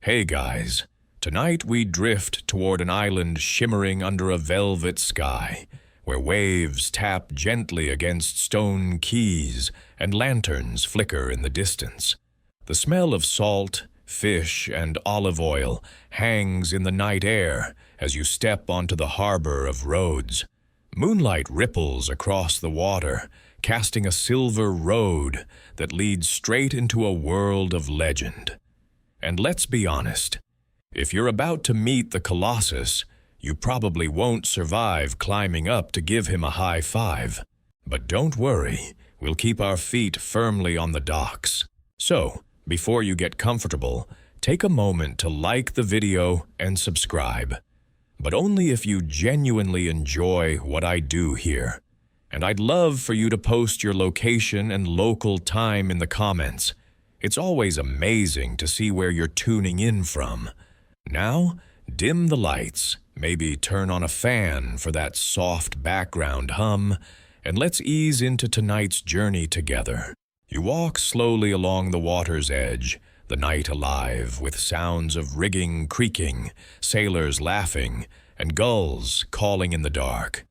Hey guys, tonight we drift toward an island shimmering under a velvet sky, where waves tap gently against stone quays and lanterns flicker in the distance. The smell of salt, fish, and olive oil hangs in the night air as you step onto the harbor of Rhodes. Moonlight ripples across the water, casting a silver road that leads straight into a world of legend. And let's be honest, if you're about to meet the Colossus, you probably won't survive climbing up to give him a high five. But don't worry, we'll keep our feet firmly on the docks. So, before you get comfortable, take a moment to like the video and subscribe. But only if you genuinely enjoy what I do here. And I'd love for you to post your location and local time in the comments. It's always amazing to see where you're tuning in from. Now, dim the lights, maybe turn on a fan for that soft background hum, and let's ease into tonight's journey together. You walk slowly along the water's edge, the night alive with sounds of rigging creaking, sailors laughing, and gulls calling in the dark.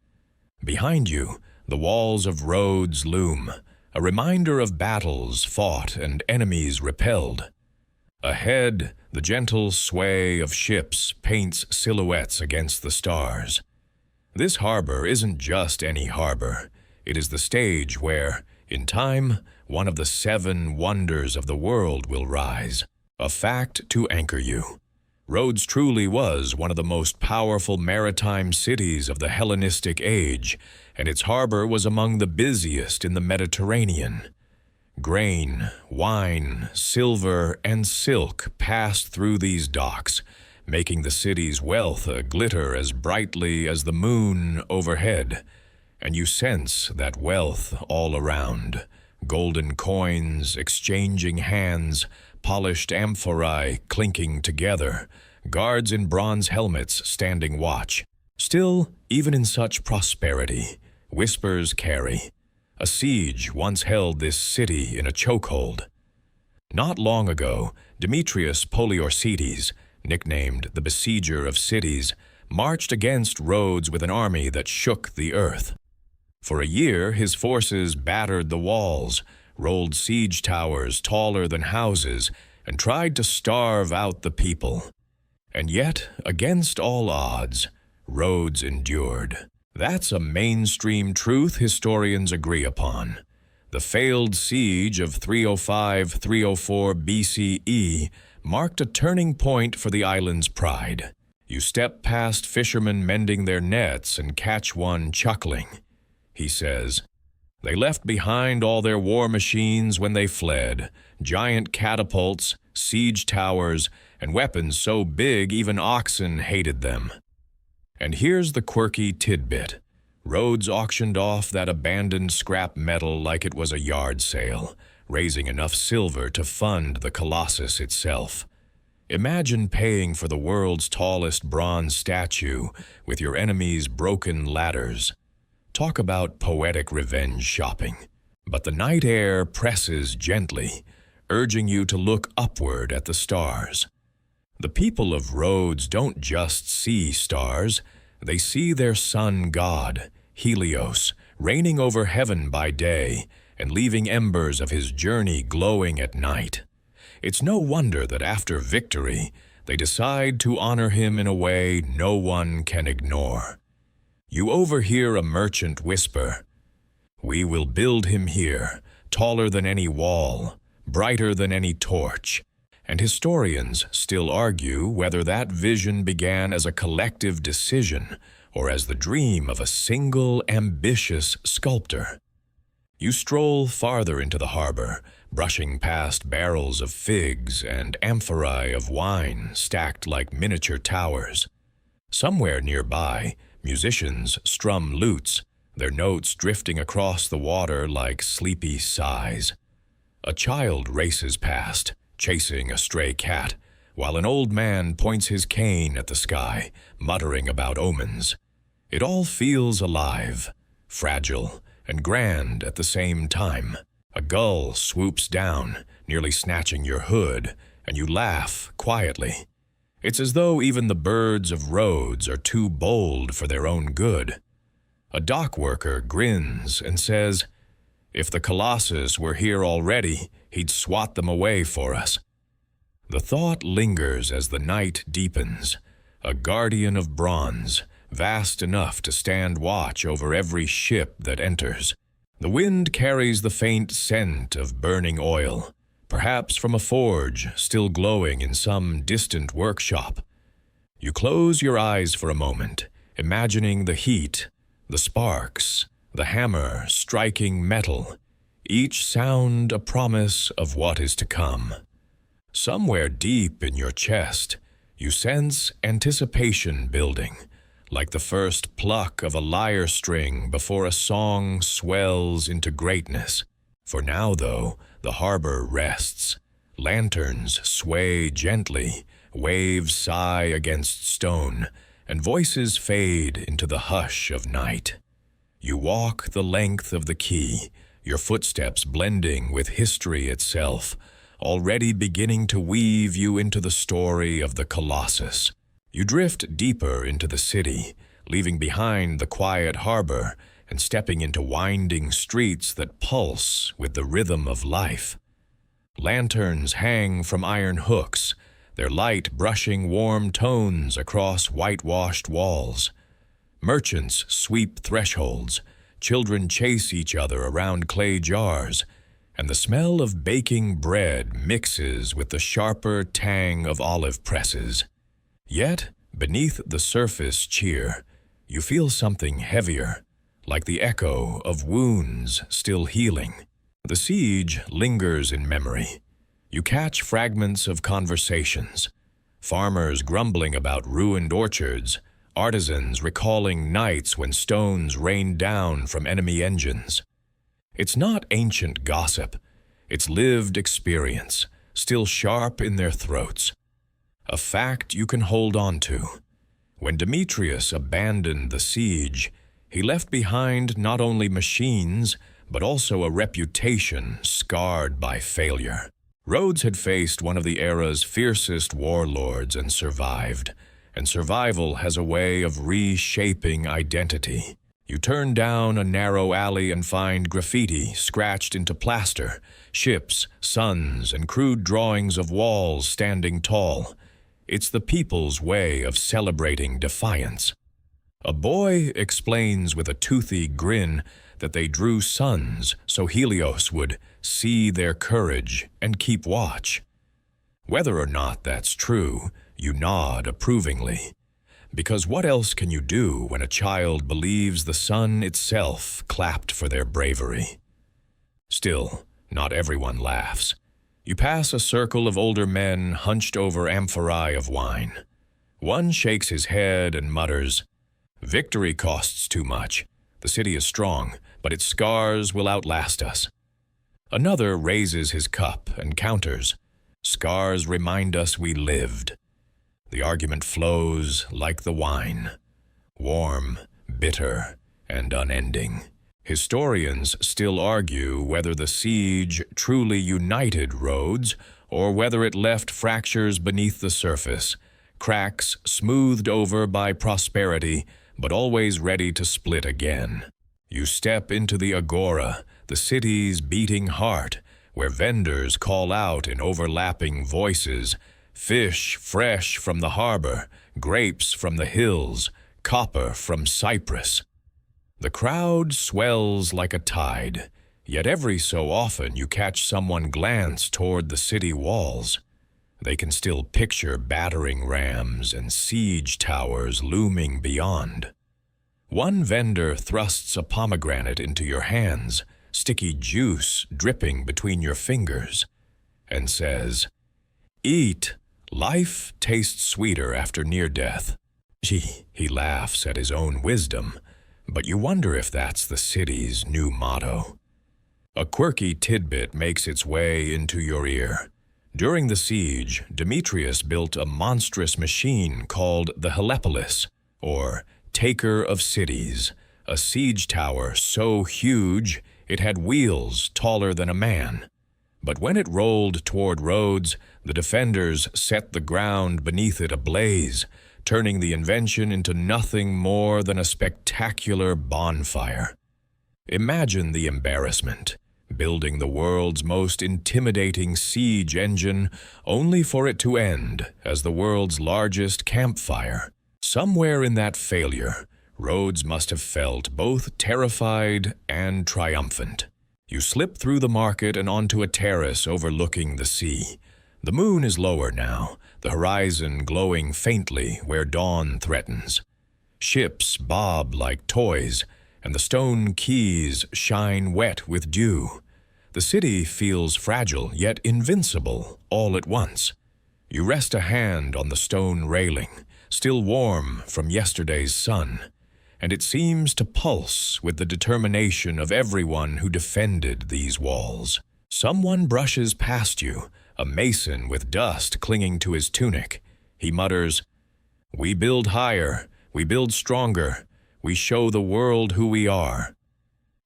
Behind you, the walls of Rhodes loom, a reminder of battles fought and enemies repelled. Ahead, the gentle sway of ships paints silhouettes against the stars. This harbor isn't just any harbor. It is the stage where, in time, one of the 7 wonders of the world will rise. A fact to anchor you. Rhodes truly was one of the most powerful maritime cities of the Hellenistic age, and its harbor was among the busiest in the Mediterranean. Grain, wine, silver, and silk passed through these docks, making the city's wealth glitter as brightly as the moon overhead. And you sense that wealth all around. Golden coins exchanging hands, polished amphorae clinking together, guards in bronze helmets standing watch. Still, even in such prosperity, whispers carry. A siege once held this city in a chokehold. Not long ago, Demetrius Poliorcetes, nicknamed the Besieger of Cities, marched against Rhodes with an army that shook the earth. For a year, his forces battered the walls, rolled siege towers taller than houses, and tried to starve out the people. And yet, against all odds, Rhodes endured. That's a mainstream truth historians agree upon. The failed siege of 305-304 BCE marked a turning point for the island's pride. You step past fishermen mending their nets and catch one chuckling. He says, "They left behind all their war machines when they fled, giant catapults, siege towers, and weapons so big even oxen hated them." And here's the quirky tidbit. Rhodes auctioned off that abandoned scrap metal like it was a yard sale, raising enough silver to fund the Colossus itself. Imagine paying for the world's tallest bronze statue with your enemy's broken ladders. Talk about poetic revenge shopping. But the night air presses gently, urging you to look upward at the stars. The people of Rhodes don't just see stars, they see their sun god, Helios, reigning over heaven by day and leaving embers of his journey glowing at night. It's no wonder that after victory, they decide to honor him in a way no one can ignore. You overhear a merchant whisper, "We will build him here, taller than any wall, brighter than any torch." And historians still argue whether that vision began as a collective decision or as the dream of a single ambitious sculptor. You stroll farther into the harbor, brushing past barrels of figs and amphorae of wine stacked like miniature towers. Somewhere nearby, musicians strum lutes, their notes drifting across the water like sleepy sighs. A child races past, chasing a stray cat, while an old man points his cane at the sky, muttering about omens. It all feels alive, fragile, and grand at the same time. A gull swoops down, nearly snatching your hood, and you laugh quietly. It's as though even the birds of Rhodes are too bold for their own good. A dock worker grins and says, "If the Colossus were here already, he'd swat them away for us." The thought lingers as the night deepens, a guardian of bronze, vast enough to stand watch over every ship that enters. The wind carries the faint scent of burning oil, perhaps from a forge still glowing in some distant workshop. You close your eyes for a moment, imagining the heat, the sparks, the hammer striking metal, each sound a promise of what is to come. Somewhere deep in your chest, you sense anticipation building, like the first pluck of a lyre string before a song swells into greatness. For now, though, the harbor rests. Lanterns sway gently, waves sigh against stone, and voices fade into the hush of night. You walk the length of the quay, your footsteps blending with history itself, already beginning to weave you into the story of the Colossus. You drift deeper into the city, leaving behind the quiet harbor and stepping into winding streets that pulse with the rhythm of life. Lanterns hang from iron hooks, their light brushing warm tones across whitewashed walls. Merchants sweep thresholds, children chase each other around clay jars, and the smell of baking bread mixes with the sharper tang of olive presses. Yet, beneath the surface cheer, you feel something heavier, like the echo of wounds still healing. The siege lingers in memory. You catch fragments of conversations, farmers grumbling about ruined orchards, artisans recalling nights when stones rained down from enemy engines. It's not ancient gossip, it's lived experience, still sharp in their throats. A fact you can hold on to. When Demetrius abandoned the siege, he left behind not only machines, but also a reputation scarred by failure. Rhodes had faced one of the era's fiercest warlords and survived, and survival has a way of reshaping identity. You turn down a narrow alley and find graffiti scratched into plaster, ships, suns, and crude drawings of walls standing tall. It's the people's way of celebrating defiance. A boy explains with a toothy grin that they drew suns so Helios would see their courage and keep watch. Whether or not that's true, you nod approvingly. Because what else can you do when a child believes the sun itself clapped for their bravery? Still, not everyone laughs. You pass a circle of older men hunched over amphorae of wine. One shakes his head and mutters, "Victory costs too much. The city is strong, but its scars will outlast us." Another raises his cup and counters, "Scars remind us we lived." The argument flows like the wine, warm, bitter, and unending. Historians still argue whether the siege truly united Rhodes or whether it left fractures beneath the surface, cracks smoothed over by prosperity, but always ready to split again. You step into the agora, the city's beating heart, where vendors call out in overlapping voices, fish fresh from the harbor, grapes from the hills, copper from Cyprus. The crowd swells like a tide, yet every so often you catch someone glance toward the city walls. They can still picture battering rams and siege towers looming beyond. One vendor thrusts a pomegranate into your hands, sticky juice dripping between your fingers, and says, "Eat. Life tastes sweeter after near death." He laughs at his own wisdom, but you wonder if that's the city's new motto. A quirky tidbit makes its way into your ear. During the siege, Demetrius built a monstrous machine called the Helios, or Taker of Cities, a siege tower so huge it had wheels taller than a man. But when it rolled toward Rhodes, The defenders set the ground beneath it ablaze, turning the invention into nothing more than a spectacular bonfire. Imagine the embarrassment, building the world's most intimidating siege engine only for it to end as the world's largest campfire. Somewhere in that failure, Rhodes must have felt both terrified and triumphant. You slip through the market and onto a terrace overlooking the sea. The moon is lower now, the horizon glowing faintly where dawn threatens. Ships bob like toys, and the stone quays shine wet with dew. The city feels fragile yet invincible all at once. You rest a hand on the stone railing, still warm from yesterday's sun, and it seems to pulse with the determination of everyone who defended these walls. Someone brushes past you, a mason with dust clinging to his tunic. He mutters, "We build higher, we build stronger, we show the world who we are."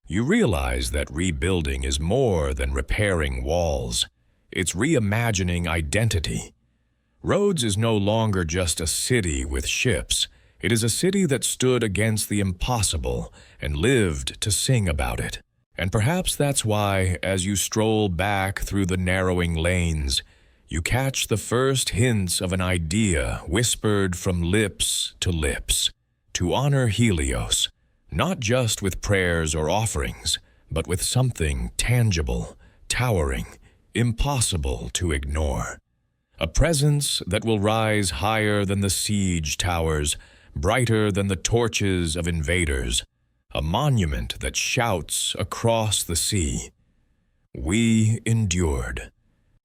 You realize that rebuilding is more than repairing walls. It's reimagining identity. Rhodes is no longer just a city with ships. It is a city that stood against the impossible and lived to sing about it. And perhaps that's why, as you stroll back through the narrowing lanes, you catch the first hints of an idea whispered from lips to lips. To honor Helios, not just with prayers or offerings, but with something tangible, towering, impossible to ignore. A presence that will rise higher than the siege towers, brighter than the torches of invaders. A monument that shouts across the sea. We endured.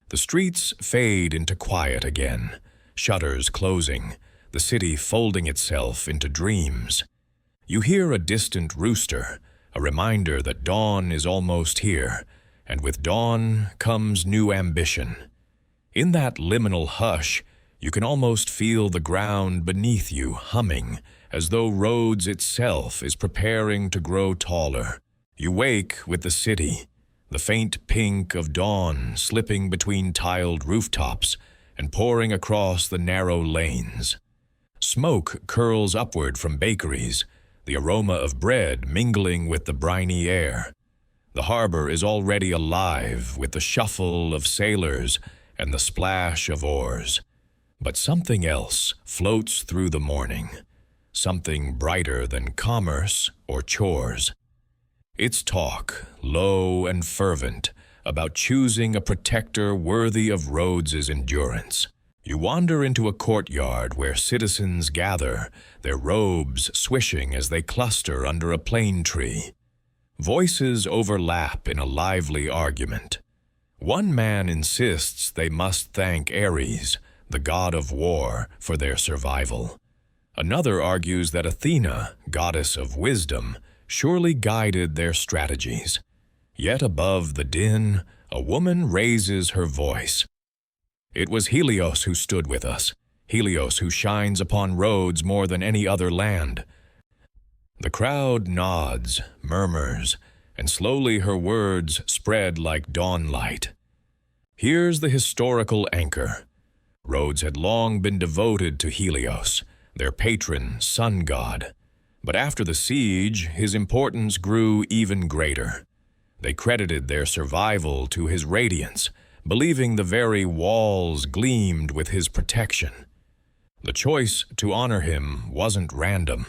The streets fade into quiet again, shutters closing, the city folding itself into dreams. You hear a distant rooster, a reminder that dawn is almost here, and with dawn comes new ambition. In that liminal hush, you can almost feel the ground beneath you humming, as though Rhodes itself is preparing to grow taller. You wake with the city, the faint pink of dawn slipping between tiled rooftops and pouring across the narrow lanes. Smoke curls upward from bakeries, the aroma of bread mingling with the briny air. The harbor is already alive with the shuffle of sailors and the splash of oars. But something else floats through the morning, something brighter than commerce or chores. It's talk, low and fervent, about choosing a protector worthy of Rhodes's endurance. You wander into a courtyard where citizens gather, their robes swishing as they cluster under a plane tree. Voices overlap in a lively argument. One man insists they must thank Ares, the god of war, for their survival. Another argues that Athena, goddess of wisdom, surely guided their strategies. Yet above the din, a woman raises her voice. It was Helios who stood with us, Helios who shines upon Rhodes more than any other land. The crowd nods, murmurs, and slowly her words spread like dawnlight. Here's the historical anchor. Rhodes had long been devoted to Helios, their patron sun god. But after the siege, his importance grew even greater. They credited their survival to his radiance, believing the very walls gleamed with his protection. The choice to honor him wasn't random.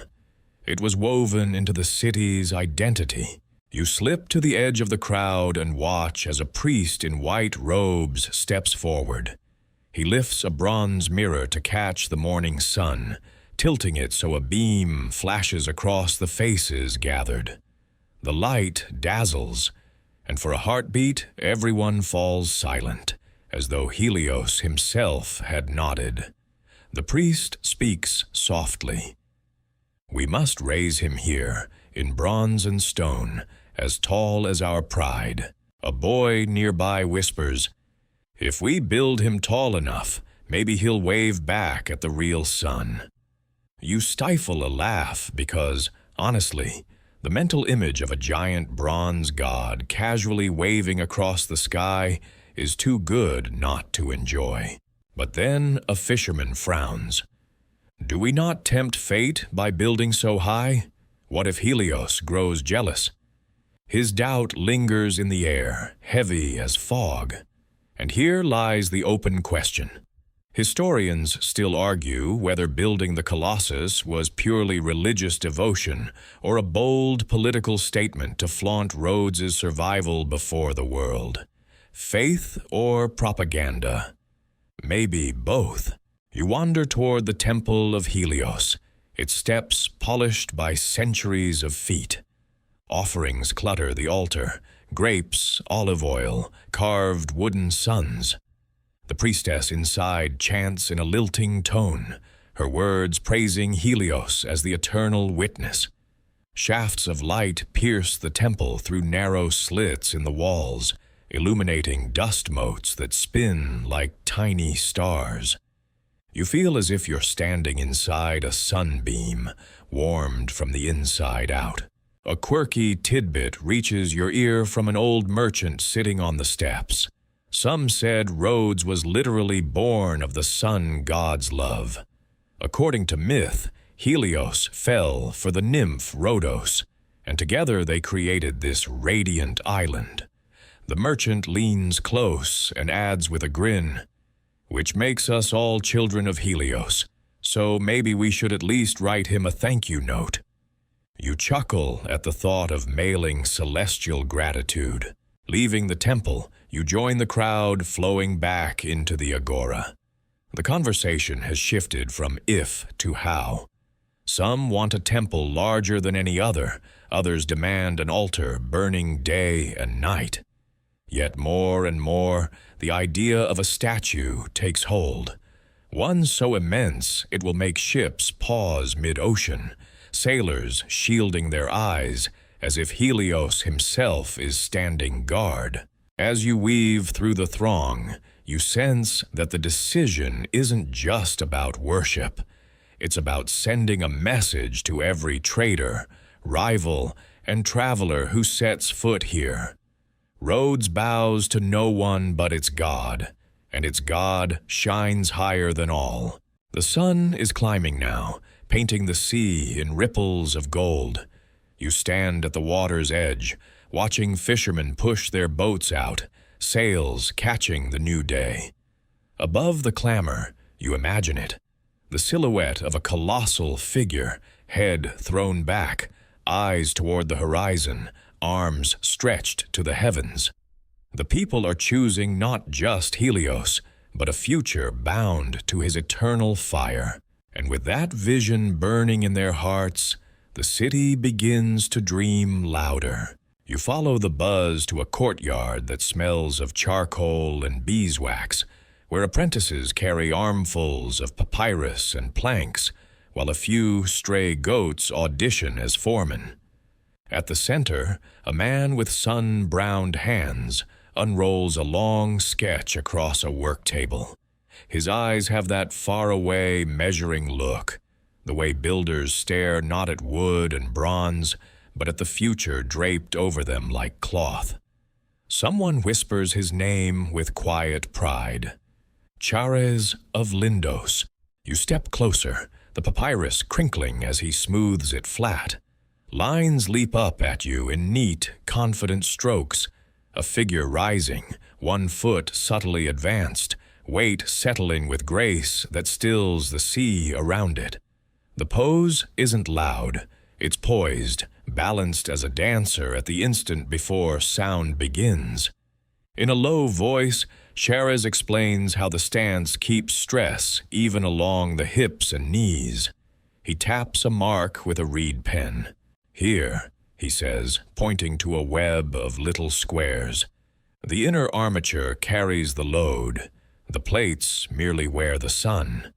It was woven into the city's identity. You slip to the edge of the crowd and watch as a priest in white robes steps forward. He lifts a bronze mirror to catch the morning sun, tilting it so a beam flashes across the faces gathered. The light dazzles, and for a heartbeat, everyone falls silent, as though Helios himself had nodded. The priest speaks softly. We must raise him here, in bronze and stone, as tall as our pride. A boy nearby whispers, "If we build him tall enough, maybe he'll wave back at the real sun." You stifle a laugh because, honestly, the mental image of a giant bronze god casually waving across the sky is too good not to enjoy. But then a fisherman frowns. Do we not tempt fate by building so high? What if Helios grows jealous? His doubt lingers in the air, heavy as fog. And here lies the open question. Historians still argue whether building the Colossus was purely religious devotion or a bold political statement to flaunt Rhodes' survival before the world. Faith or propaganda? Maybe both. You wander toward the temple of Helios, its steps polished by centuries of feet. Offerings clutter the altar, grapes, olive oil, carved wooden suns. The priestess inside chants in a lilting tone, her words praising Helios as the eternal witness. Shafts of light pierce the temple through narrow slits in the walls, illuminating dust motes that spin like tiny stars. You feel as if you're standing inside a sunbeam, warmed from the inside out. A quirky tidbit reaches your ear from an old merchant sitting on the steps. Some said Rhodes was literally born of the sun god's love. According to myth, Helios fell for the nymph Rhodos, and together they created this radiant island. The merchant leans close and adds with a grin, which makes us all children of Helios, so maybe we should at least write him a thank you note. You chuckle at the thought of mailing celestial gratitude. Leaving the temple, you join the crowd flowing back into the agora. The conversation has shifted from if to how. Some want a temple larger than any other, others demand an altar burning day and night. Yet more and more, the idea of a statue takes hold. One so immense it will make ships pause mid-ocean, sailors shielding their eyes as if Helios himself is standing guard. As you weave through the throng, you sense that the decision isn't just about worship. It's about sending a message to every trader, rival, and traveler who sets foot here. Rhodes bows to no one but its god, and its god shines higher than all. The sun is climbing now, painting the sea in ripples of gold. You stand at the water's edge, watching fishermen push their boats out, sails catching the new day. Above the clamor, you imagine it, the silhouette of a colossal figure, head thrown back, eyes toward the horizon, arms stretched to the heavens. The people are choosing not just Helios, but a future bound to his eternal fire. And with that vision burning in their hearts, the city begins to dream louder. You follow the buzz to a courtyard that smells of charcoal and beeswax, where apprentices carry armfuls of papyrus and planks, while a few stray goats audition as foremen. At the center, a man with sun-browned hands unrolls a long sketch across a work table. His eyes have that far-away, measuring look, the way builders stare not at wood and bronze, but at the future draped over them like cloth. Someone whispers his name with quiet pride. Chares of Lindos. You step closer, the papyrus crinkling as he smooths it flat. Lines leap up at you in neat, confident strokes, a figure rising, one foot subtly advanced, weight settling with grace that stills the sea around it. The pose isn't loud, it's poised, balanced as a dancer at the instant before sound begins. In a low voice, Chares explains how the stance keeps stress even along the hips and knees. He taps a mark with a reed pen. Here, he says, pointing to a web of little squares. The inner armature carries the load. The plates merely wear the sun.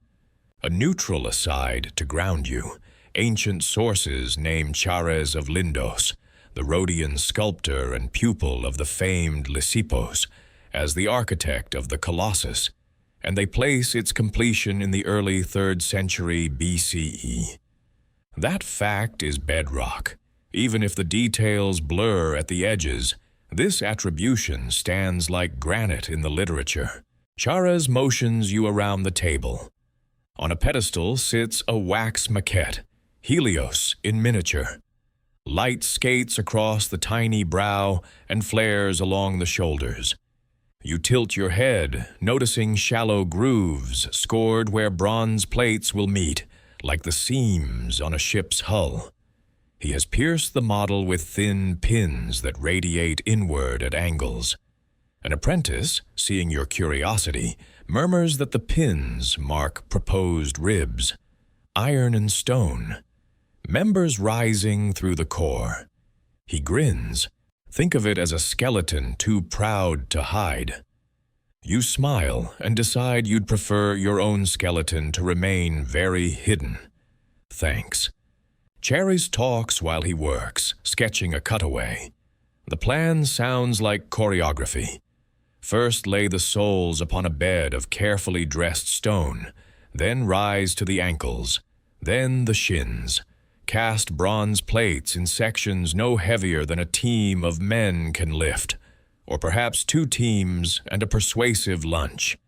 A neutral aside to ground you. Ancient sources name Chares of Lindos, the Rhodian sculptor and pupil of the famed Lysippos, as the architect of the Colossus, and they place its completion in the early 3rd century BCE. That fact is bedrock. Even if the details blur at the edges, This attribution stands like granite in the literature. Chares motions you around the table. On a pedestal sits a wax maquette, Helios in miniature. Light skates across the tiny brow and flares along the shoulders. You tilt your head, noticing shallow grooves scored where bronze plates will meet, like the seams on a ship's hull. He has pierced the model with thin pins that radiate inward at angles. An apprentice, seeing your curiosity, murmurs that the pins mark proposed ribs. Iron and stone. Members rising through the core. He grins. Think of it as a skeleton too proud to hide. You smile and decide you'd prefer your own skeleton to remain very hidden. Thanks. Chares talks while he works, sketching a cutaway. The plan sounds like choreography. First lay the soles upon a bed of carefully dressed stone, then rise to the ankles, then the shins. Cast bronze plates in sections no heavier than a team of men can lift, or perhaps 2 teams and a persuasive lunch.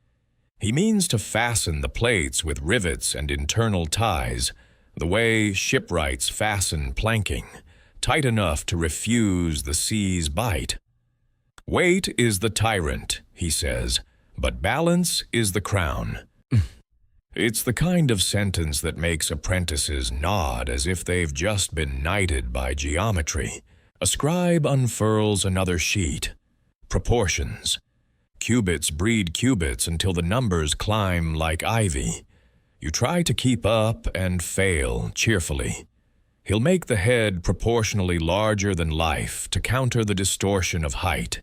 He means to fasten the plates with rivets and internal ties, the way shipwrights fasten planking, tight enough to refuse the sea's bite. Weight is the tyrant, he says, but balance is the crown. It's the kind of sentence that makes apprentices nod as if they've just been knighted by geometry. A scribe unfurls another sheet. Proportions. Cubits breed cubits until the numbers climb like ivy. You try to keep up and fail cheerfully. He'll make the head proportionally larger than life to counter the distortion of height.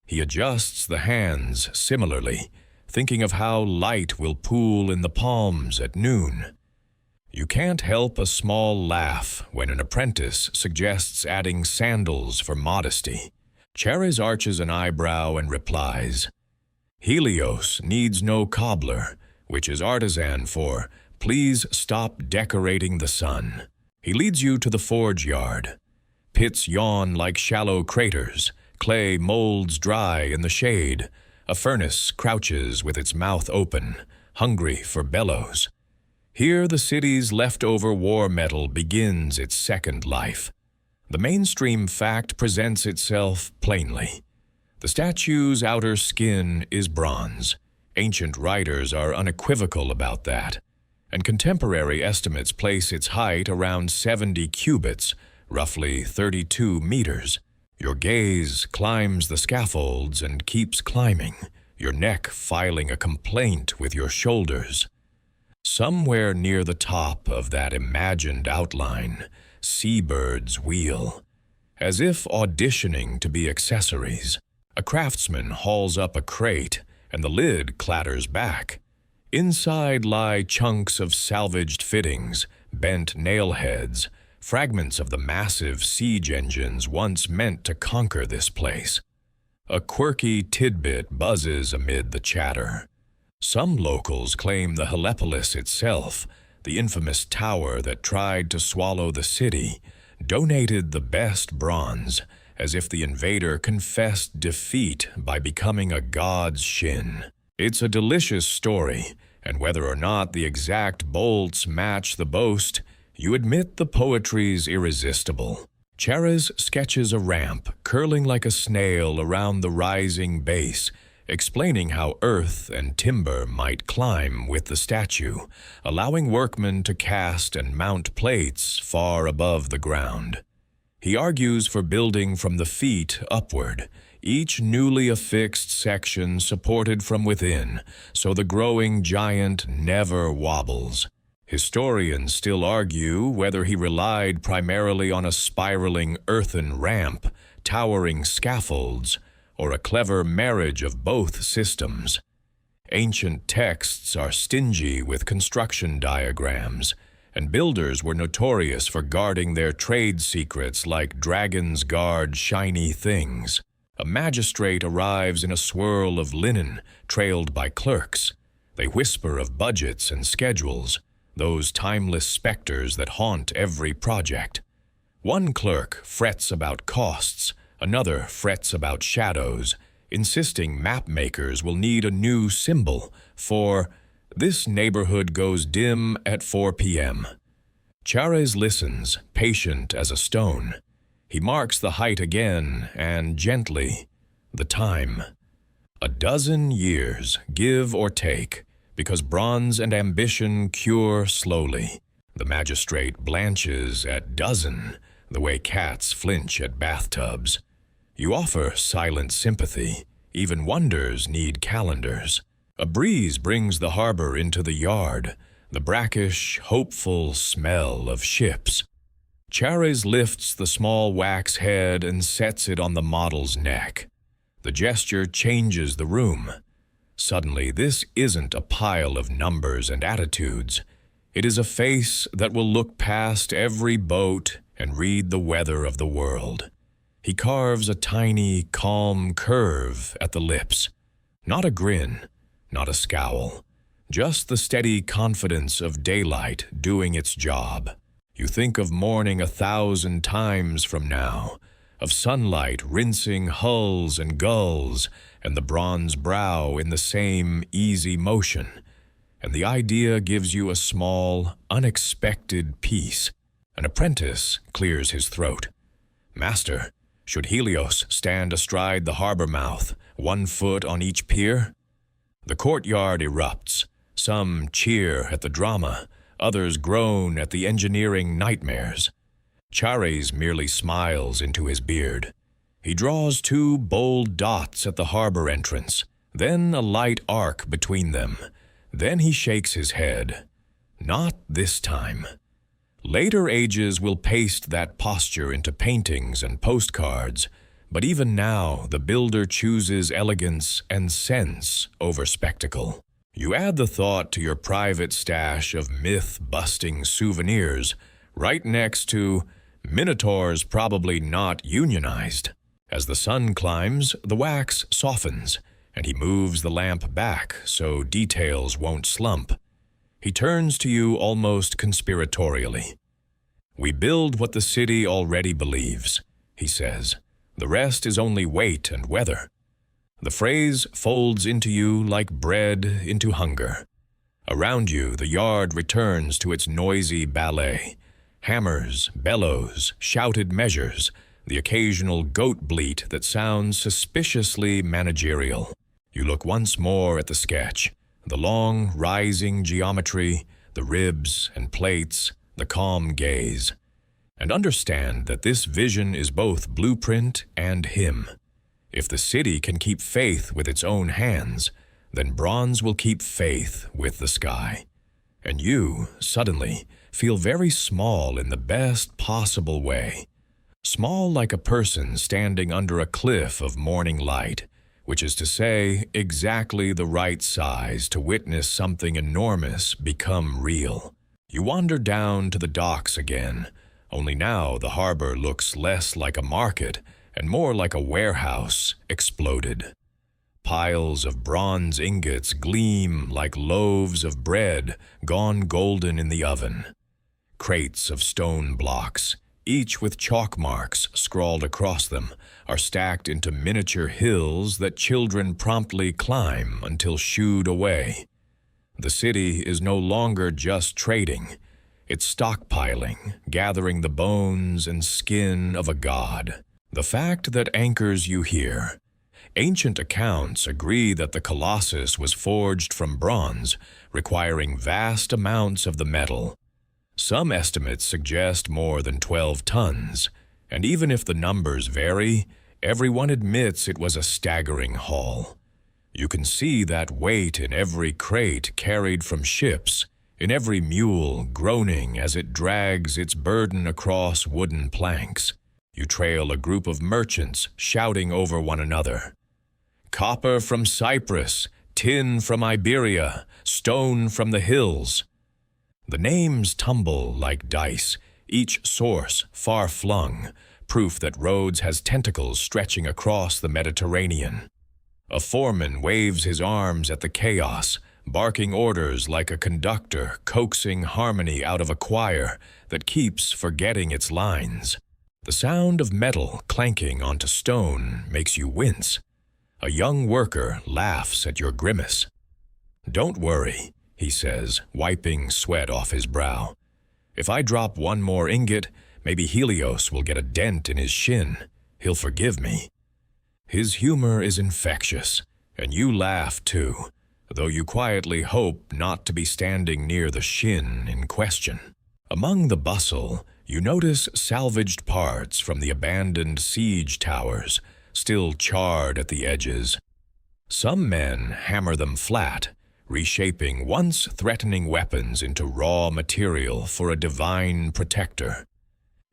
He adjusts the hands similarly, thinking of how light will pool in the palms at noon. You can't help a small laugh when an apprentice suggests adding sandals for modesty. Chares arches an eyebrow and replies, Helios needs no cobbler, which is artisan for, please stop decorating the sun. He leads you to the forge yard. Pits yawn like shallow craters. Clay molds dry in the shade. A furnace crouches with its mouth open, hungry for bellows. Here the city's leftover war metal begins its second life. The mainstream fact presents itself plainly. The statue's outer skin is bronze. Ancient writers are unequivocal about that, and contemporary estimates place its height around 70 cubits, roughly 32 meters. Your gaze climbs the scaffolds and keeps climbing, your neck filing a complaint with your shoulders. Somewhere near the top of that imagined outline, seabirds wheel. As if auditioning to be accessories, a craftsman hauls up a crate and the lid clatters back. Inside lie chunks of salvaged fittings, bent nail heads, fragments of the massive siege engines once meant to conquer this place. A quirky tidbit buzzes amid the chatter. Some locals claim the Helepolis itself, the infamous tower that tried to swallow the city, donated the best bronze, as if the invader confessed defeat by becoming a god's shin. It's a delicious story, and whether or not the exact bolts match the boast, you admit the poetry's irresistible. Chares sketches a ramp curling like a snail around the rising base, explaining how earth and timber might climb with the statue, allowing workmen to cast and mount plates far above the ground. He argues for building from the feet upward, each newly affixed section supported from within, so the growing giant never wobbles. Historians still argue whether he relied primarily on a spiraling earthen ramp, towering scaffolds, or a clever marriage of both systems. Ancient texts are stingy with construction diagrams, and builders were notorious for guarding their trade secrets like dragons guard shiny things. A magistrate arrives in a swirl of linen, trailed by clerks. They whisper of budgets and schedules, those timeless specters that haunt every project. One clerk frets about costs, Another frets about shadows, insisting map makers will need a new symbol for this neighborhood goes dim at 4 p.m. Chares listens, patient as a stone. He marks the height again, and gently, the time. 12 years, give or take, because bronze and ambition cure slowly. The magistrate blanches at dozen, the way cats flinch at bathtubs. You offer silent sympathy. Even wonders need calendars. A breeze brings the harbor into the yard, the brackish, hopeful smell of ships. Chares lifts the small wax head and sets it on the model's neck. The gesture changes the room. Suddenly, this isn't a pile of numbers and attitudes. It is a face that will look past every boat and read the weather of the world. He carves a tiny, calm curve at the lips. Not a grin, not a scowl. Just the steady confidence of daylight doing its job. You think of morning 1,000 times from now, of sunlight rinsing hulls and gulls, and the bronze brow in the same easy motion. And the idea gives you a small, unexpected peace. An apprentice clears his throat. Master, should Helios stand astride the harbor mouth, 1 foot on each pier? The courtyard erupts. Some cheer at the drama, others groan at the engineering nightmares. Chares merely smiles into his beard. He draws 2 bold dots at the harbor entrance, then a light arc between them. Then he shakes his head. Not this time. Later ages will paste that posture into paintings and postcards, but even now the builder chooses elegance and sense over spectacle. You add the thought to your private stash of myth-busting souvenirs, right next to Minotaurs probably not unionized. As the sun climbs, the wax softens, and he moves the lamp back so details won't slump. He turns to you almost conspiratorially. We build what the city already believes, he says. The rest is only weight and weather. The phrase folds into you like bread into hunger. Around you, the yard returns to its noisy ballet. Hammers, bellows, shouted measures, the occasional goat bleat that sounds suspiciously managerial. You look once more at the sketch, the long, rising geometry, the ribs and plates, the calm gaze, and understand that this vision is both blueprint and hymn. If the city can keep faith with its own hands, then bronze will keep faith with the sky. And you, suddenly, feel very small in the best possible way. Small like a person standing under a cliff of morning light, which is to say, exactly the right size to witness something enormous become real. You wander down to the docks again, only now the harbor looks less like a market and more like a warehouse exploded. Piles of bronze ingots gleam like loaves of bread gone golden in the oven. Crates of stone blocks, each with chalk marks scrawled across them, are stacked into miniature hills that children promptly climb until shooed away. The city is no longer just trading. It's stockpiling, gathering the bones and skin of a god. The fact that anchors you here. Ancient accounts agree that the Colossus was forged from bronze, requiring vast amounts of the metal. Some estimates suggest more than 12 tons, and even if the numbers vary, everyone admits it was a staggering haul. You can see that weight in every crate carried from ships, in every mule groaning as it drags its burden across wooden planks. You trail a group of merchants shouting over one another. Copper from Cyprus, tin from Iberia, stone from the hills. The names tumble like dice, each source far-flung, proof that Rhodes has tentacles stretching across the Mediterranean. A foreman waves his arms at the chaos, barking orders like a conductor coaxing harmony out of a choir that keeps forgetting its lines. The sound of metal clanking onto stone makes you wince. A young worker laughs at your grimace. "Don't worry," he says, wiping sweat off his brow. "If I drop one more ingot, maybe Helios will get a dent in his shin. He'll forgive me." His humor is infectious, and you laugh too, though you quietly hope not to be standing near the shin in question. Among the bustle, you notice salvaged parts from the abandoned siege towers, still charred at the edges. Some men hammer them flat, reshaping once threatening weapons into raw material for a divine protector.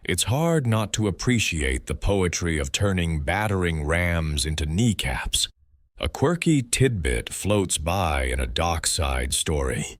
It's hard not to appreciate the poetry of turning battering rams into kneecaps. A quirky tidbit floats by in a dockside story.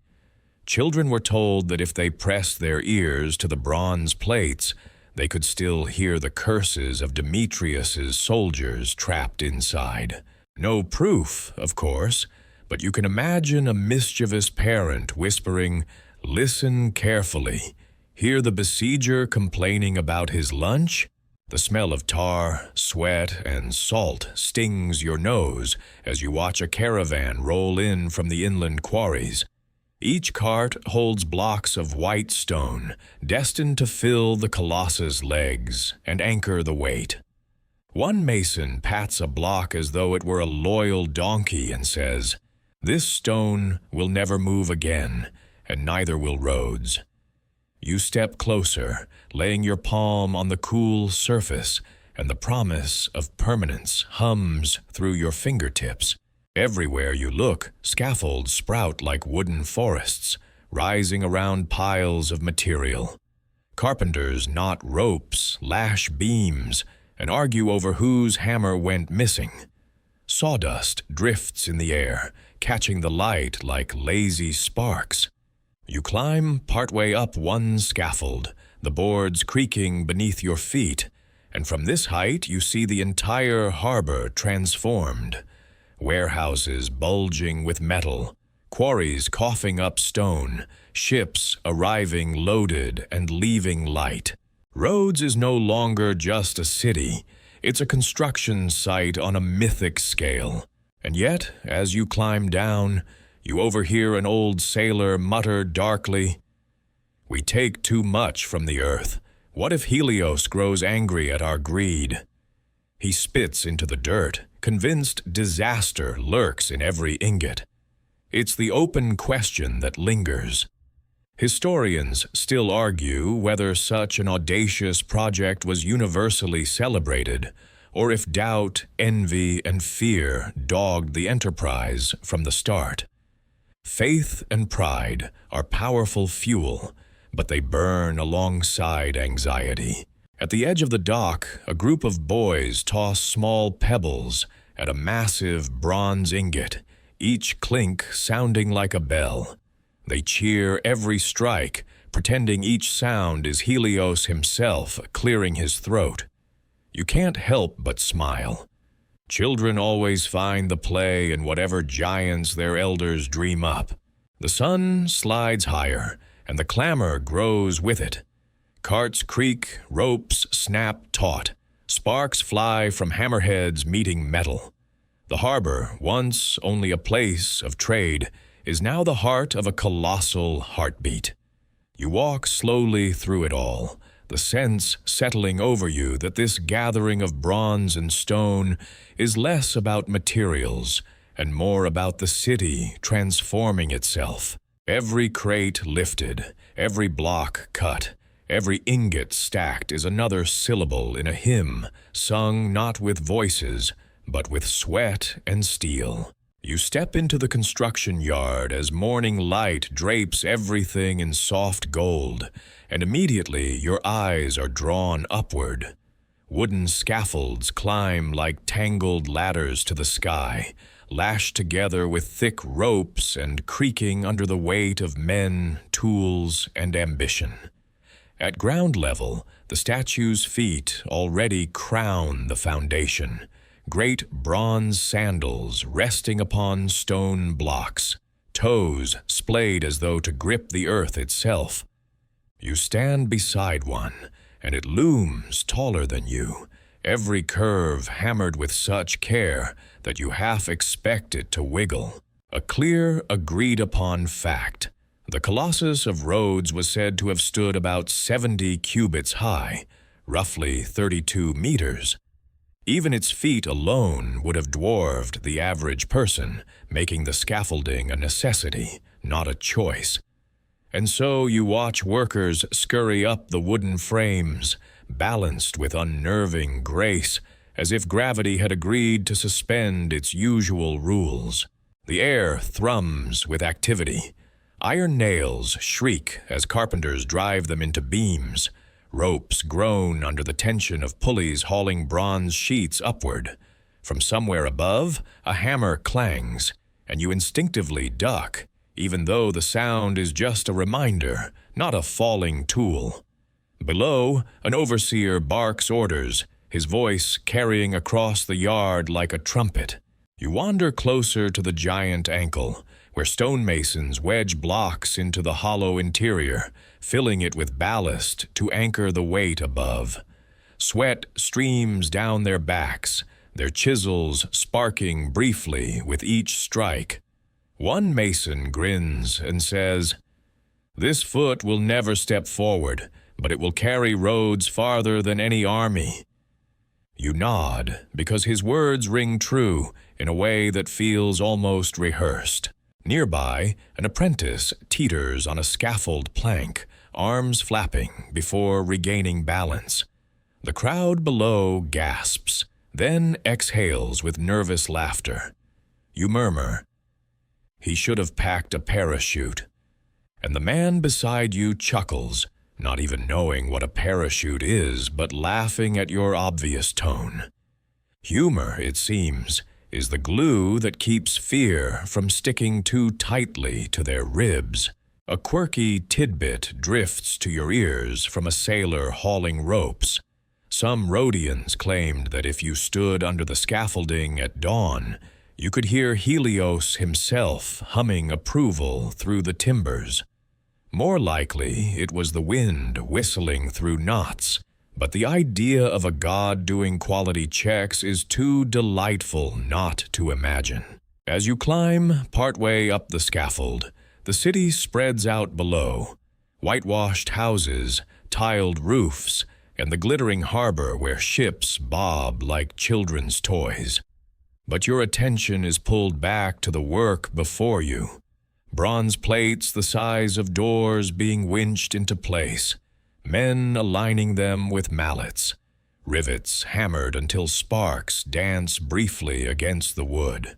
Children were told that if they pressed their ears to the bronze plates, they could still hear the curses of Demetrius's soldiers trapped inside. No proof, of course, but you can imagine a mischievous parent whispering, "Listen carefully. Hear the besieger complaining about his lunch?" The smell of tar, sweat, and salt stings your nose as you watch a caravan roll in from the inland quarries. Each cart holds blocks of white stone, destined to fill the Colossus' legs and anchor the weight. One mason pats a block as though it were a loyal donkey and says, "This stone will never move again, and neither will Rhodes." You step closer, laying your palm on the cool surface, and the promise of permanence hums through your fingertips. Everywhere you look, scaffolds sprout like wooden forests, rising around piles of material. Carpenters knot ropes, lash beams, and argue over whose hammer went missing. Sawdust drifts in the air, catching the light like lazy sparks. You climb partway up one scaffold, the boards creaking beneath your feet, and from this height you see the entire harbor transformed. Warehouses bulging with metal, quarries coughing up stone, ships arriving loaded and leaving light. Rhodes is no longer just a city, it's a construction site on a mythic scale. And yet, as you climb down, you overhear an old sailor mutter darkly, "We take too much from the earth. What if Helios grows angry at our greed?" He spits into the dirt, convinced disaster lurks in every ingot. It's the open question that lingers. Historians still argue whether such an audacious project was universally celebrated, or if doubt, envy, and fear dogged the enterprise from the start. Faith and pride are powerful fuel, but they burn alongside anxiety. At the edge of the dock, a group of boys toss small pebbles at a massive bronze ingot, each clink sounding like a bell. They cheer every strike, pretending each sound is Helios himself clearing his throat. You can't help but smile. Children always find the play in whatever giants their elders dream up. The sun slides higher, and the clamor grows with it. Carts creak, ropes snap taut, sparks fly from hammerheads meeting metal. The harbor, once only a place of trade, is now the heart of a colossal heartbeat. You walk slowly through it all, the sense settling over you that this gathering of bronze and stone is less about materials and more about the city transforming itself. Every crate lifted, every block cut, every ingot stacked is another syllable in a hymn, sung not with voices, but with sweat and steel. You step into the construction yard as morning light drapes everything in soft gold, and immediately your eyes are drawn upward. Wooden scaffolds climb like tangled ladders to the sky, lashed together with thick ropes and creaking under the weight of men, tools, and ambition. At ground level, the statue's feet already crown the foundation, great bronze sandals resting upon stone blocks, toes splayed as though to grip the earth itself. You stand beside one, and it looms taller than you, every curve hammered with such care that you half expect it to wiggle. A clear, agreed-upon fact. The Colossus of Rhodes was said to have stood about 70 cubits high, roughly 32 meters. Even its feet alone would have dwarfed the average person, making the scaffolding a necessity, not a choice. And so you watch workers scurry up the wooden frames, balanced with unnerving grace, as if gravity had agreed to suspend its usual rules. The air thrums with activity. Iron nails shriek as carpenters drive them into beams. Ropes groan under the tension of pulleys hauling bronze sheets upward. From somewhere above, a hammer clangs, and you instinctively duck, even though the sound is just a reminder, not a falling tool. Below, an overseer barks orders, his voice carrying across the yard like a trumpet. You wander closer to the giant ankle, where stonemasons wedge blocks into the hollow interior, filling it with ballast to anchor the weight above. Sweat streams down their backs, their chisels sparking briefly with each strike. One mason grins and says, "This foot will never step forward, but it will carry Rhodes farther than any army." You nod, because his words ring true in a way that feels almost rehearsed. Nearby, an apprentice teeters on a scaffold plank, arms flapping before regaining balance. The crowd below gasps, then exhales with nervous laughter. You murmur, "He should have packed a parachute." And the man beside you chuckles, not even knowing what a parachute is, but laughing at your obvious tone. Humor, it seems, is the glue that keeps fear from sticking too tightly to their ribs. A quirky tidbit drifts to your ears from a sailor hauling ropes. Some Rhodians claimed that if you stood under the scaffolding at dawn, you could hear Helios himself humming approval through the timbers. More likely, it was the wind whistling through knots, but the idea of a god doing quality checks is too delightful not to imagine. As you climb partway up the scaffold, the city spreads out below. Whitewashed houses, tiled roofs, and the glittering harbor where ships bob like children's toys. But your attention is pulled back to the work before you. Bronze plates the size of doors being winched into place, men aligning them with mallets, rivets hammered until sparks dance briefly against the wood.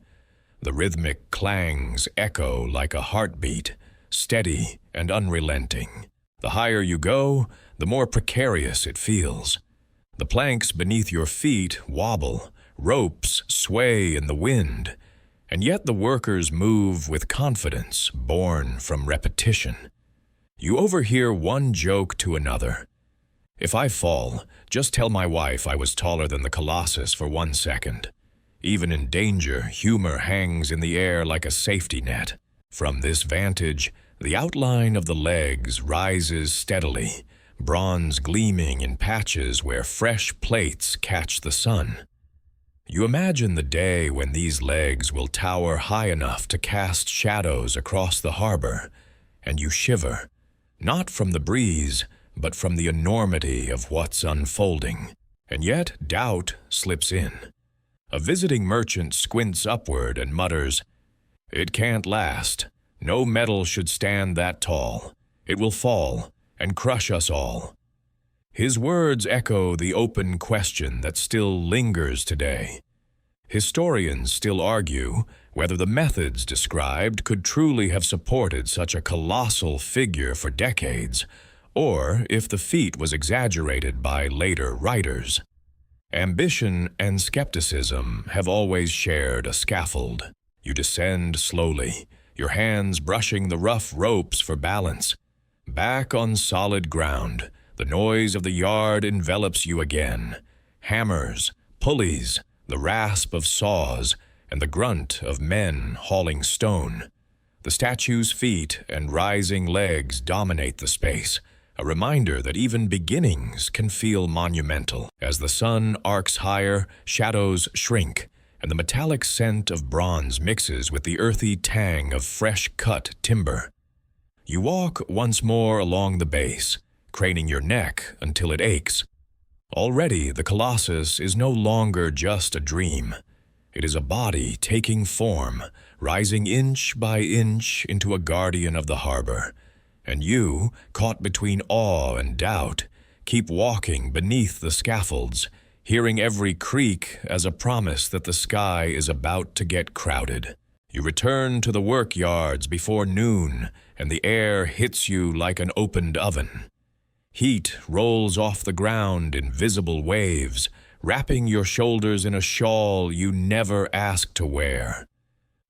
The rhythmic clangs echo like a heartbeat, steady and unrelenting. The higher you go, the more precarious it feels. The planks beneath your feet wobble, ropes sway in the wind, and yet the workers move with confidence born from repetition. You overhear one joke to another. "If I fall, just tell my wife I was taller than the Colossus for 1 second." Even in danger, humor hangs in the air like a safety net. From this vantage, the outline of the legs rises steadily, bronze gleaming in patches where fresh plates catch the sun. You imagine the day when these legs will tower high enough to cast shadows across the harbor, and you shiver, not from the breeze, but from the enormity of what's unfolding. And yet doubt slips in. A visiting merchant squints upward and mutters, "It can't last. No metal should stand that tall. It will fall and crush us all." His words echo the open question that still lingers today. Historians still argue whether the methods described could truly have supported such a colossal figure for decades, or if the feat was exaggerated by later writers. Ambition and skepticism have always shared a scaffold. You descend slowly, your hands brushing the rough ropes for balance. Back on solid ground, the noise of the yard envelops you again. Hammers, pulleys, the rasp of saws, and the grunt of men hauling stone. The statue's feet and rising legs dominate the space, a reminder that even beginnings can feel monumental. As the sun arcs higher, shadows shrink, and the metallic scent of bronze mixes with the earthy tang of fresh-cut timber. You walk once more along the base, craning your neck until it aches. Already, the Colossus is no longer just a dream. It is a body taking form, rising inch by inch into a guardian of the harbor. And you, caught between awe and doubt, keep walking beneath the scaffolds, hearing every creak as a promise that the sky is about to get crowded. You return to the work yards before noon, and the air hits you like an opened oven. Heat rolls off the ground in visible waves, wrapping your shoulders in a shawl you never asked to wear.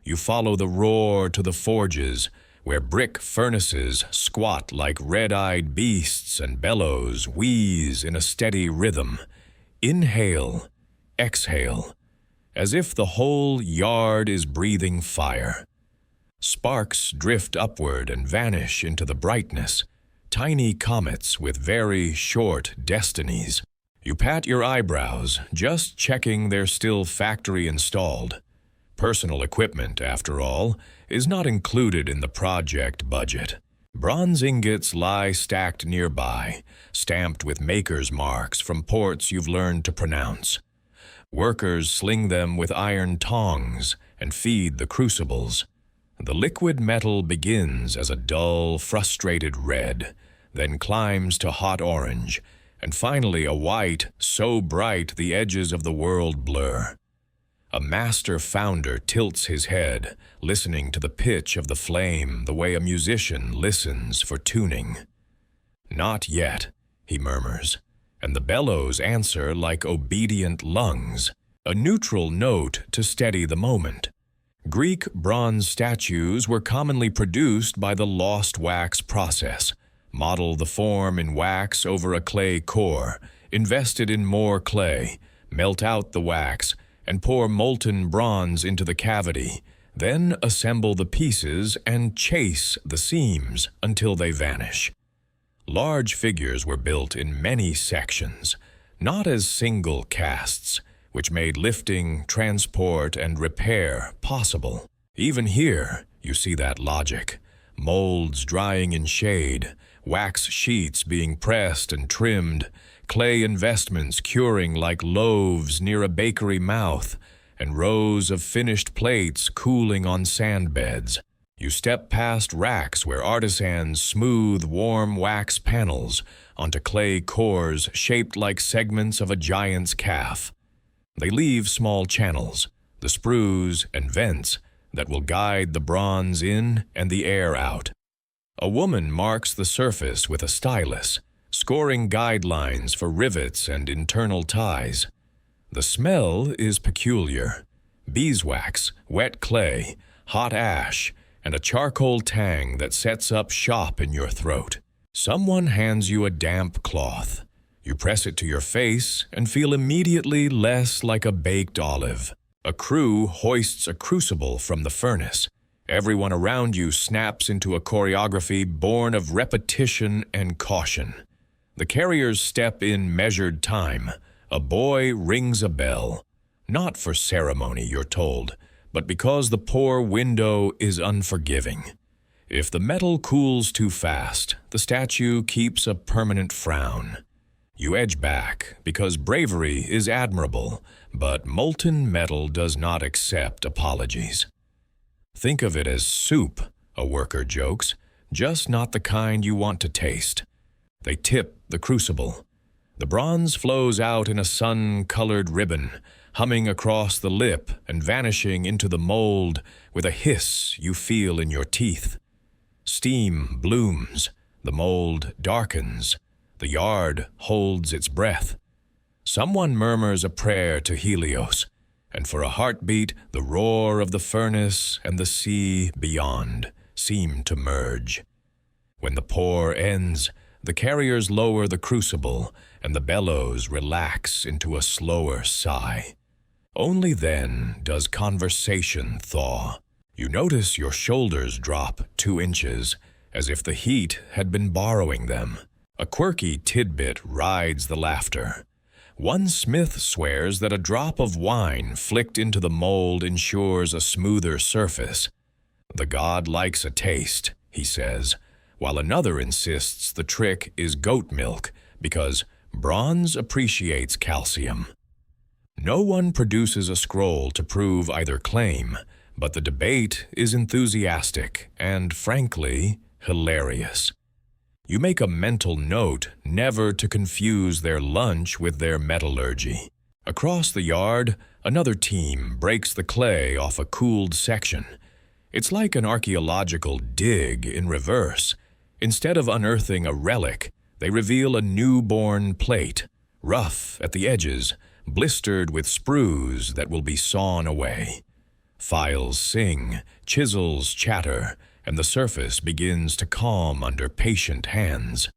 You follow the roar to the forges, where brick furnaces squat like red-eyed beasts and bellows wheeze in a steady rhythm. Inhale, exhale, as if the whole yard is breathing fire. Sparks drift upward and vanish into the brightness, tiny comets with very short destinies. You pat your eyebrows, just checking they're still factory-installed. Personal equipment, after all, is not included in the project budget. Bronze ingots lie stacked nearby, stamped with maker's marks from ports you've learned to pronounce. Workers sling them with iron tongs and feed the crucibles. The liquid metal begins as a dull, frustrated red, then climbs to hot orange, and finally a white so bright the edges of the world blur. A master founder tilts his head, listening to the pitch of the flame the way a musician listens for tuning. "Not yet," he murmurs, and the bellows answer like obedient lungs, a neutral note to steady the moment. Greek bronze statues were commonly produced by the lost wax process. Model the form in wax over a clay core, invested in more clay, melt out the wax, and pour molten bronze into the cavity, then assemble the pieces and chase the seams until they vanish. Large figures were built in many sections, not as single casts, which made lifting, transport, and repair possible. Even here, you see that logic. Molds drying in shade, wax sheets being pressed and trimmed, clay investments curing like loaves near a bakery mouth, and rows of finished plates cooling on sand beds. You step past racks where artisans smooth warm wax panels onto clay cores shaped like segments of a giant's calf. They leave small channels, the sprues and vents that will guide the bronze in and the air out. A woman marks the surface with a stylus, scoring guidelines for rivets and internal ties. The smell is peculiar. Beeswax, wet clay, hot ash, and a charcoal tang that sets up shop in your throat. Someone hands you a damp cloth. You press it to your face and feel immediately less like a baked olive. A crew hoists a crucible from the furnace. Everyone around you snaps into a choreography born of repetition and caution. The carriers step in measured time. A boy rings a bell. Not for ceremony, you're told, but because the poor window is unforgiving. If the metal cools too fast, the statue keeps a permanent frown. You edge back because bravery is admirable, but molten metal does not accept apologies. Think of it as soup, a worker jokes, just not the kind you want to taste. They tip the crucible. The bronze flows out in a sun-colored ribbon, humming across the lip and vanishing into the mold with a hiss you feel in your teeth. Steam blooms, the mold darkens, the yard holds its breath. Someone murmurs a prayer to Helios, and for a heartbeat the roar of the furnace and the sea beyond seem to merge. When the pour ends, the carriers lower the crucible, and the bellows relax into a slower sigh. Only then does conversation thaw. You notice your shoulders drop 2 inches, as if the heat had been borrowing them. A quirky tidbit rides the laughter. One smith swears that a drop of wine flicked into the mold ensures a smoother surface. The god likes a taste, he says, while another insists the trick is goat milk because bronze appreciates calcium. No one produces a scroll to prove either claim, but the debate is enthusiastic and, frankly, hilarious. You make a mental note never to confuse their lunch with their metallurgy. Across the yard, another team breaks the clay off a cooled section. It's like an archaeological dig in reverse. Instead of unearthing a relic, they reveal a newborn plate, rough at the edges, blistered with sprues that will be sawn away. Files sing, chisels chatter, and the surface begins to calm under patient hands.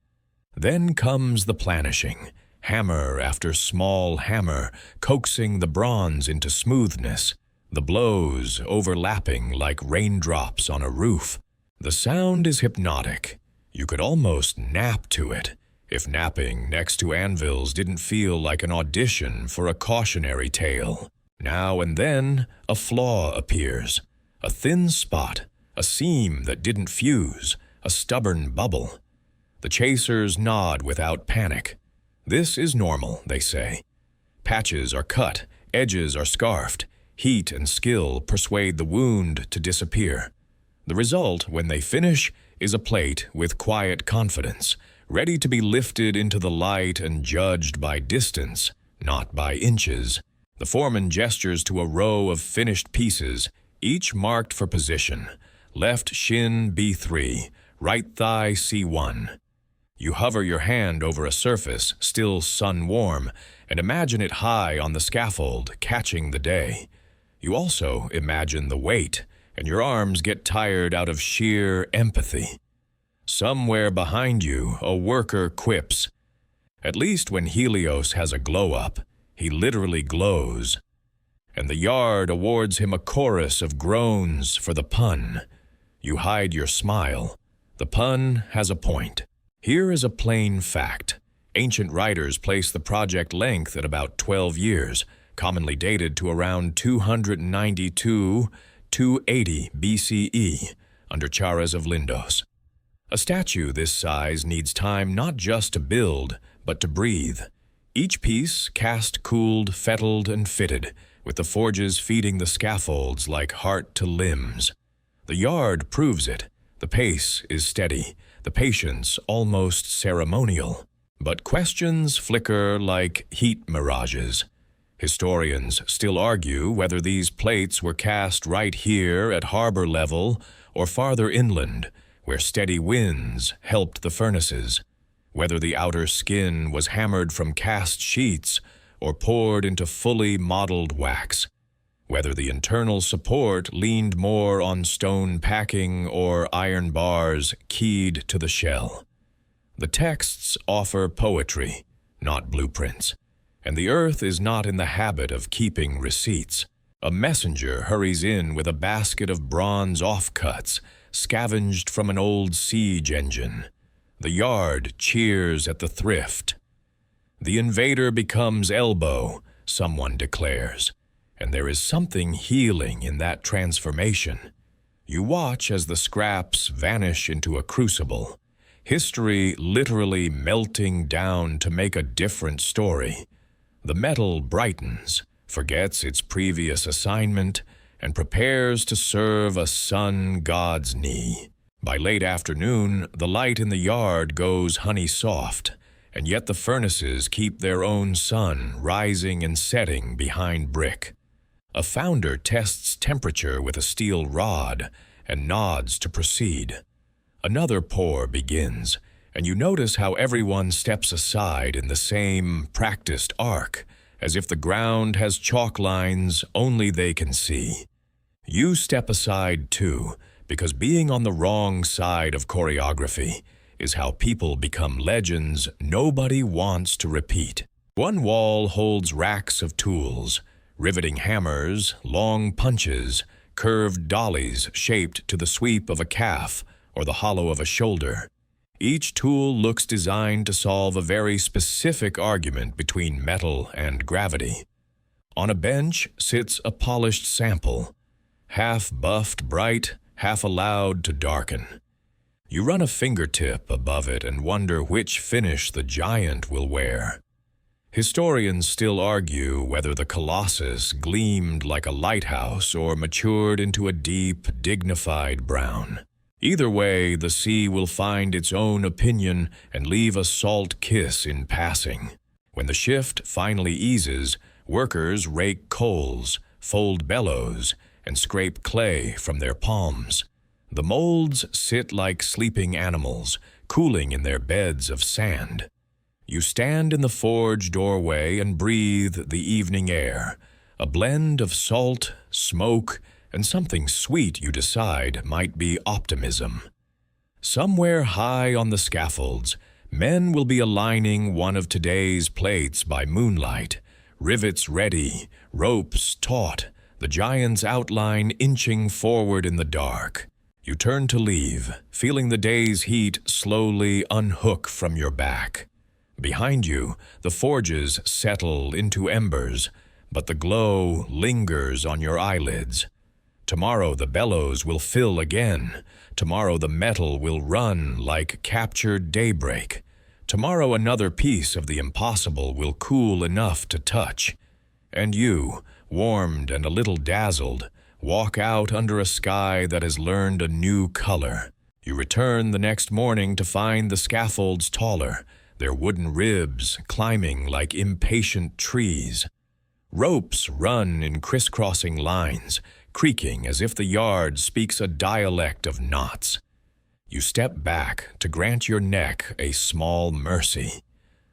Then comes the planishing, hammer after small hammer, coaxing the bronze into smoothness, the blows overlapping like raindrops on a roof. The sound is hypnotic. You could almost nap to it, if napping next to anvils didn't feel like an audition for a cautionary tale. Now and then, a flaw appears, a thin spot, a seam that didn't fuse, a stubborn bubble. The chasers nod without panic. This is normal, they say. Patches are cut, edges are scarfed, heat and skill persuade the wound to disappear. The result, when they finish, is a plate with quiet confidence, ready to be lifted into the light and judged by distance, not by inches. The foreman gestures to a row of finished pieces, each marked for position. Left shin B3, right thigh C1. You hover your hand over a surface, still sun-warm, and imagine it high on the scaffold, catching the day. You also imagine the weight, and your arms get tired out of sheer empathy. Somewhere behind you, a worker quips. At least when Helios has a glow-up, he literally glows. And the yard awards him a chorus of groans for the pun. You hide your smile. The pun has a point. Here is a plain fact. Ancient writers place the project length at about 12 years, commonly dated to around 292-280 BCE, under Charas of Lindos. A statue this size needs time not just to build, but to breathe. Each piece cast, cooled, fettled, and fitted, with the forges feeding the scaffolds like heart to limbs. The yard proves it. The pace is steady, the patience almost ceremonial. But questions flicker like heat mirages. Historians still argue whether these plates were cast right here at harbor level or farther inland, where steady winds helped the furnaces, whether the outer skin was hammered from cast sheets or poured into fully modeled wax, whether the internal support leaned more on stone packing or iron bars keyed to the shell. The texts offer poetry, not blueprints, and the earth is not in the habit of keeping receipts. A messenger hurries in with a basket of bronze offcuts, scavenged from an old siege engine. The yard cheers at the thrift. The invader becomes elbow, someone declares, and there is something healing in that transformation. You watch as the scraps vanish into a crucible, history literally melting down to make a different story. The metal brightens, forgets its previous assignment, and prepares to serve a sun god's knee. By late afternoon, the light in the yard goes honey soft, and yet the furnaces keep their own sun rising and setting behind brick. A founder tests temperature with a steel rod and nods to proceed. Another pour begins, and you notice how everyone steps aside in the same practiced arc, as if the ground has chalk lines only they can see. You step aside too, because being on the wrong side of choreography is how people become legends nobody wants to repeat. One wall holds racks of tools, riveting hammers, long punches, curved dollies shaped to the sweep of a calf or the hollow of a shoulder. Each tool looks designed to solve a very specific argument between metal and gravity. On a bench sits a polished sample, half buffed bright, half allowed to darken. You run a fingertip above it and wonder which finish the giant will wear. Historians still argue whether the Colossus gleamed like a lighthouse or matured into a deep, dignified brown. Either way, the sea will find its own opinion and leave a salt kiss in passing. When the shift finally eases, workers rake coals, fold bellows, and scrape clay from their palms. The molds sit like sleeping animals, cooling in their beds of sand. You stand in the forge doorway and breathe the evening air, a blend of salt, smoke, and something sweet you decide might be optimism. Somewhere high on the scaffolds, men will be aligning one of today's plates by moonlight, rivets ready, ropes taut, the giant's outline inching forward in the dark. You turn to leave, feeling the day's heat slowly unhook from your back. Behind you, the forges settle into embers, but the glow lingers on your eyelids. Tomorrow the bellows will fill again. Tomorrow the metal will run like captured daybreak. Tomorrow another piece of the impossible will cool enough to touch. And you, warmed and a little dazzled, walk out under a sky that has learned a new color. You return the next morning to find the scaffolds taller, their wooden ribs climbing like impatient trees. Ropes run in crisscrossing lines, creaking as if the yard speaks a dialect of knots. You step back to grant your neck a small mercy.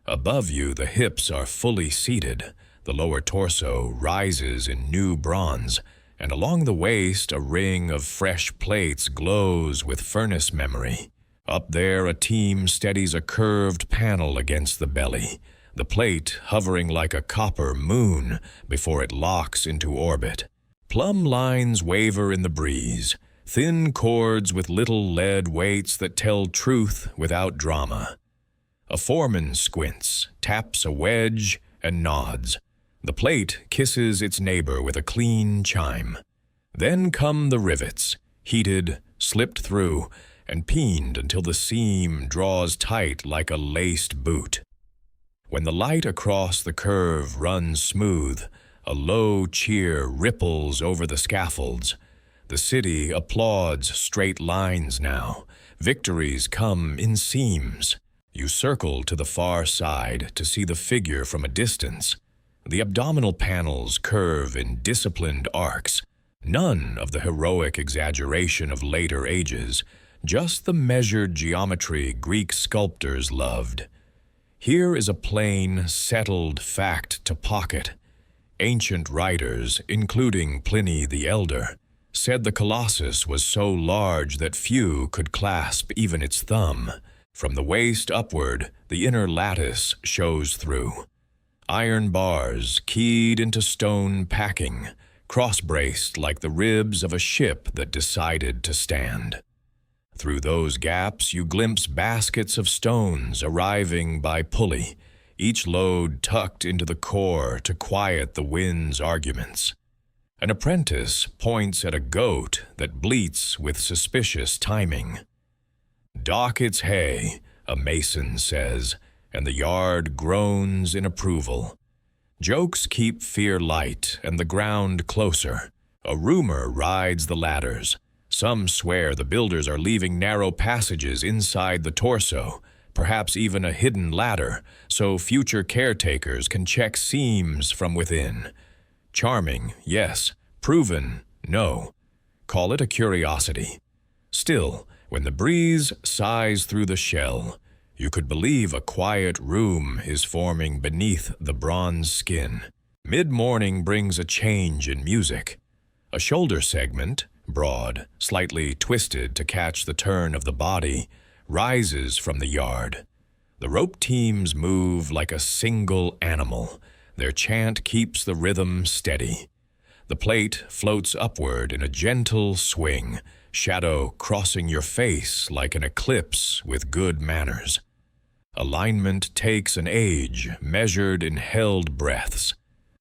Above you, the hips are fully seated, the lower torso rises in new bronze, and along the waist a ring of fresh plates glows with furnace memory. Up there a team steadies a curved panel against the belly, the plate hovering like a copper moon before it locks into orbit. Plumb lines waver in the breeze, thin cords with little lead weights that tell truth without drama. A foreman squints, taps a wedge, and nods. The plate kisses its neighbor with a clean chime. Then come the rivets, heated, slipped through, and peened until the seam draws tight like a laced boot. When the light across the curve runs smooth, a low cheer ripples over the scaffolds. The city applauds straight lines now. Victories come in seams. You circle to the far side to see the figure from a distance. The abdominal panels curve in disciplined arcs, none of the heroic exaggeration of later ages, just the measured geometry Greek sculptors loved. Here is a plain, settled fact to pocket. Ancient writers, including Pliny the Elder, said the Colossus was so large that few could clasp even its thumb. From the waist upward, the inner lattice shows through. Iron bars keyed into stone packing, cross-braced like the ribs of a ship that decided to stand. Through those gaps you glimpse baskets of stones arriving by pulley, each load tucked into the core to quiet the wind's arguments. An apprentice points at a goat that bleats with suspicious timing. "Dock its hay," a mason says, and the yard groans in approval. Jokes keep fear light and the ground closer. A rumor rides the ladders. Some swear the builders are leaving narrow passages inside the torso, perhaps even a hidden ladder, so future caretakers can check seams from within. Charming, yes. Proven, no. Call it a curiosity. Still, when the breeze sighs through the shell, you could believe a quiet room is forming beneath the bronze skin. Mid-morning brings a change in music. A shoulder segment, broad, slightly twisted to catch the turn of the body, rises from the yard. The rope teams move like a single animal. Their chant keeps the rhythm steady. The plate floats upward in a gentle swing, shadow crossing your face like an eclipse with good manners. Alignment takes an age measured in held breaths.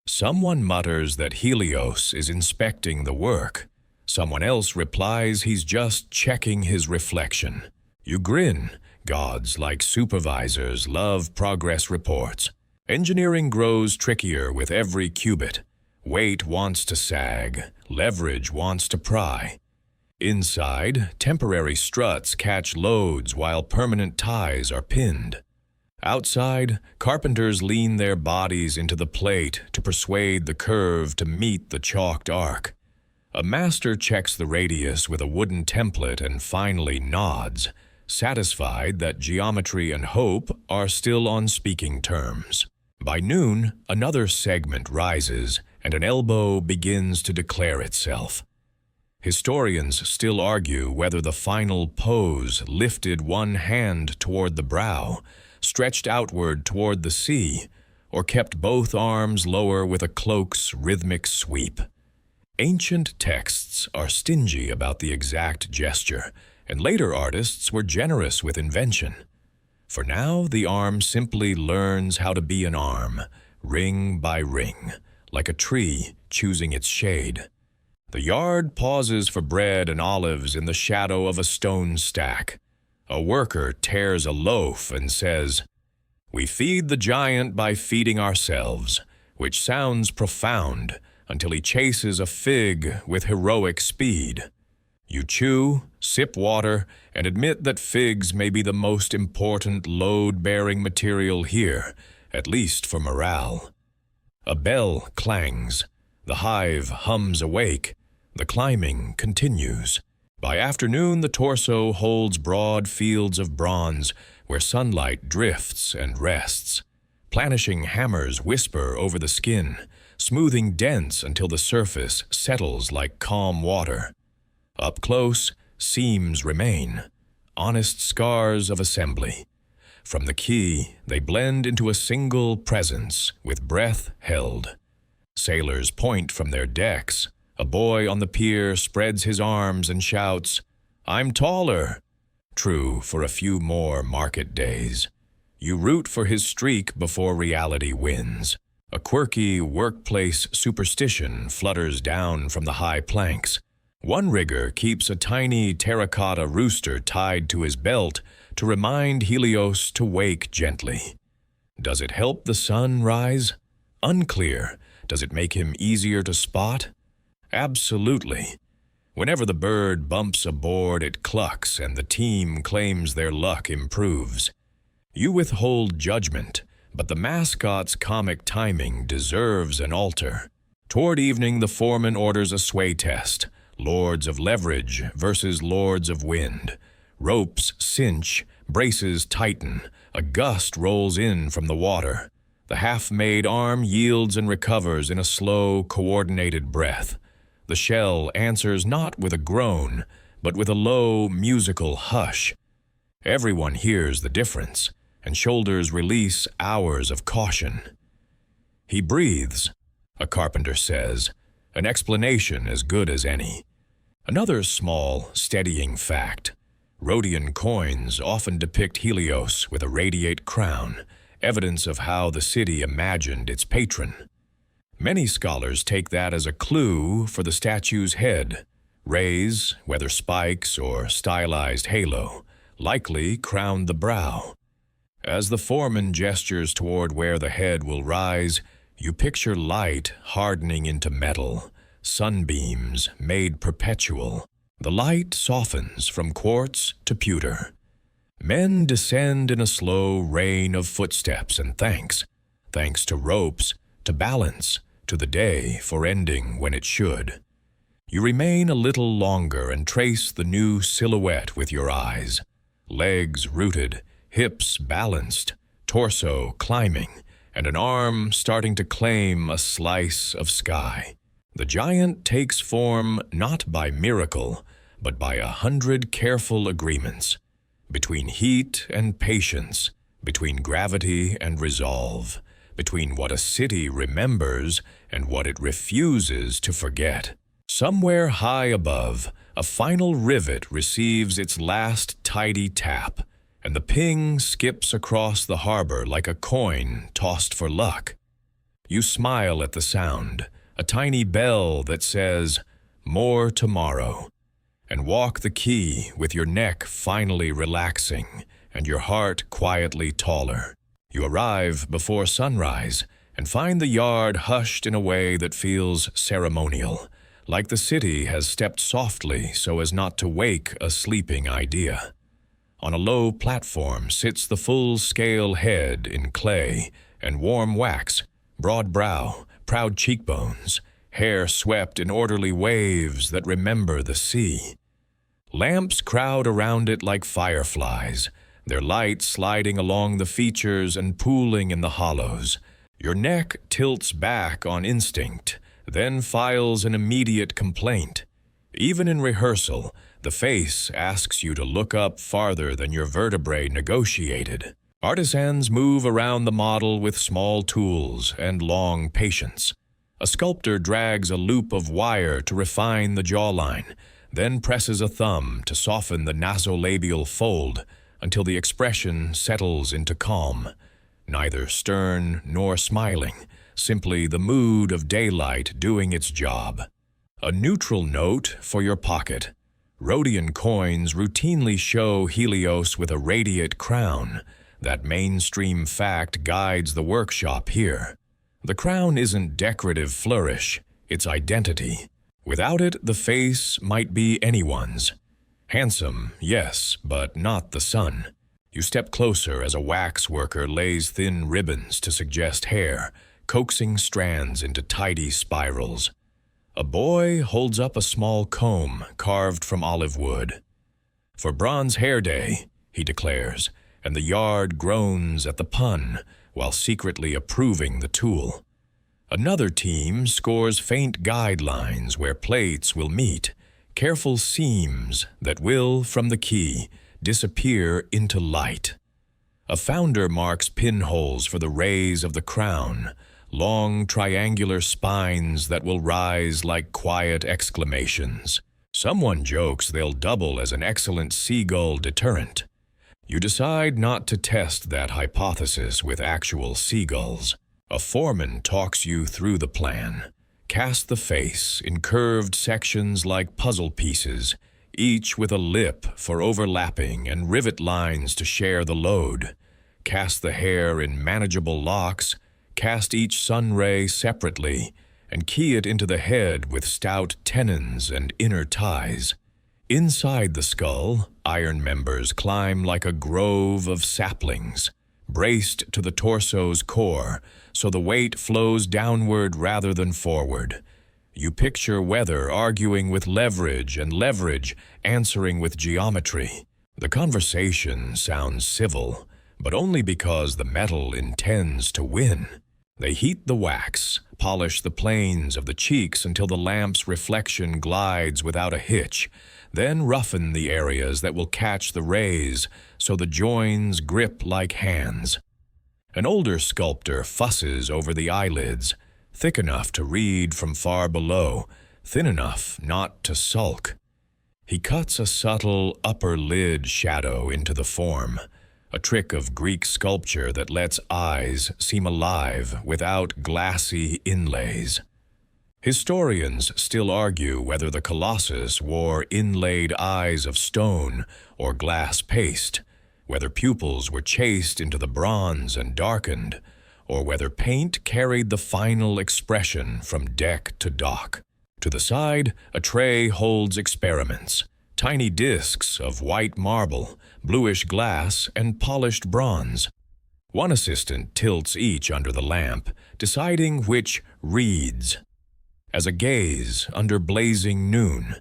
Someone mutters that Helios is inspecting the work. Someone else replies he's just checking his reflection. You grin. Gods, like supervisors, love progress reports. Engineering grows trickier with every cubit. Weight wants to sag. Leverage wants to pry. Inside, temporary struts catch loads while permanent ties are pinned. Outside, carpenters lean their bodies into the plate to persuade the curve to meet the chalked arc. A master checks the radius with a wooden template and finally nods, satisfied that geometry and hope are still on speaking terms. By noon, another segment rises and an elbow begins to declare itself. Historians still argue whether the final pose lifted one hand toward the brow, stretched outward toward the sea, or kept both arms lower with a cloak's rhythmic sweep. Ancient texts are stingy about the exact gesture, and later artists were generous with invention. For now, the arm simply learns how to be an arm, ring by ring, like a tree choosing its shade. The yard pauses for bread and olives in the shadow of a stone stack. A worker tears a loaf and says, "We feed the giant by feeding ourselves," which sounds profound until he chases a fig with heroic speed. You chew, sip water, and admit that figs may be the most important load-bearing material here, at least for morale. A bell clangs. The hive hums awake. The climbing continues. By afternoon, the torso holds broad fields of bronze where sunlight drifts and rests. Planishing hammers whisper over the skin, smoothing dents until the surface settles like calm water. Up close, seams remain, honest scars of assembly. From the quay, they blend into a single presence with breath held. Sailors point from their decks. A boy on the pier spreads his arms and shouts, "I'm taller." True for a few more market days. You root for his streak before reality wins. A quirky workplace superstition flutters down from the high planks. One rigger keeps a tiny terracotta rooster tied to his belt to remind Helios to wake gently. Does it help the sun rise? Unclear. Does it make him easier to spot? Absolutely. Whenever the bird bumps aboard, it clucks, and the team claims their luck improves. You withhold judgment, but the mascot's comic timing deserves an altar. Toward evening, the foreman orders a sway test. Lords of leverage versus lords of wind. Ropes cinch, braces tighten. A gust rolls in from the water. The half-made arm yields and recovers in a slow, coordinated breath. The shell answers not with a groan, but with a low, musical hush. Everyone hears the difference, and shoulders release hours of caution. "He breathes," a carpenter says, an explanation as good as any. Another small, steadying fact. Rhodian coins often depict Helios with a radiate crown, evidence of how the city imagined its patron. Many scholars take that as a clue for the statue's head. Rays, whether spikes or stylized halo, likely crowned the brow. As the foreman gestures toward where the head will rise, you picture light hardening into metal, sunbeams made perpetual. The light softens from quartz to pewter. Men descend in a slow rain of footsteps and thanks to ropes, to balance, to the day for ending when it should. You remain a little longer and trace the new silhouette with your eyes. Legs rooted, hips balanced, torso climbing, and an arm starting to claim a slice of sky. The giant takes form not by miracle, but by 100 careful agreements. Between heat and patience, between gravity and resolve, between what a city remembers and what it refuses to forget. Somewhere high above, a final rivet receives its last tidy tap, and the ping skips across the harbor like a coin tossed for luck. You smile at the sound, a tiny bell that says, "More tomorrow," and walk the quay with your neck finally relaxing and your heart quietly taller. You arrive before sunrise and find the yard hushed in a way that feels ceremonial, like the city has stepped softly so as not to wake a sleeping idea. On a low platform sits the full-scale head in clay and warm wax, broad brow, proud cheekbones, hair swept in orderly waves that remember the sea. Lamps crowd around it like fireflies, their light sliding along the features and pooling in the hollows. Your neck tilts back on instinct, then files an immediate complaint. Even in rehearsal, the face asks you to look up farther than your vertebrae negotiated. Artisans move around the model with small tools and long patience. A sculptor drags a loop of wire to refine the jawline, then presses a thumb to soften the nasolabial fold until the expression settles into calm. Neither stern nor smiling, simply the mood of daylight doing its job. A neutral note for your pocket. Rhodian coins routinely show Helios with a radiate crown. That mainstream fact guides the workshop here. The crown isn't decorative flourish, it's identity. Without it, the face might be anyone's. Handsome, yes, but not the sun. You step closer as a wax worker lays thin ribbons to suggest hair, coaxing strands into tidy spirals. A boy holds up a small comb carved from olive wood. "For Bronze Hair Day," he declares, and the yard groans at the pun while secretly approving the tool. Another team scores faint guidelines where plates will meet, careful seams that will, from the key, disappear into light. A founder marks pinholes for the rays of the crown, long triangular spines that will rise like quiet exclamations. Someone jokes they'll double as an excellent seagull deterrent. You decide not to test that hypothesis with actual seagulls. A foreman talks you through the plan. Cast the face in curved sections like puzzle pieces, each with a lip for overlapping and rivet lines to share the load. Cast the hair in manageable locks, cast each sun ray separately, and key it into the head with stout tenons and inner ties. Inside the skull, iron members climb like a grove of saplings, braced to the torso's core, so the weight flows downward rather than forward. You picture weather arguing with leverage and leverage answering with geometry. The conversation sounds civil, but only because the metal intends to win. They heat the wax, polish the planes of the cheeks until the lamp's reflection glides without a hitch, then roughen the areas that will catch the rays so the joins grip like hands. An older sculptor fusses over the eyelids, thick enough to read from far below, thin enough not to sulk. He cuts a subtle upper lid shadow into the form, a trick of Greek sculpture that lets eyes seem alive without glassy inlays. Historians still argue whether the Colossus wore inlaid eyes of stone or glass paste, whether pupils were chased into the bronze and darkened, or whether paint carried the final expression from deck to dock. To the side, a tray holds experiments, tiny discs of white marble, bluish glass, and polished bronze. One assistant tilts each under the lamp, deciding which reads. As a gaze under blazing noon.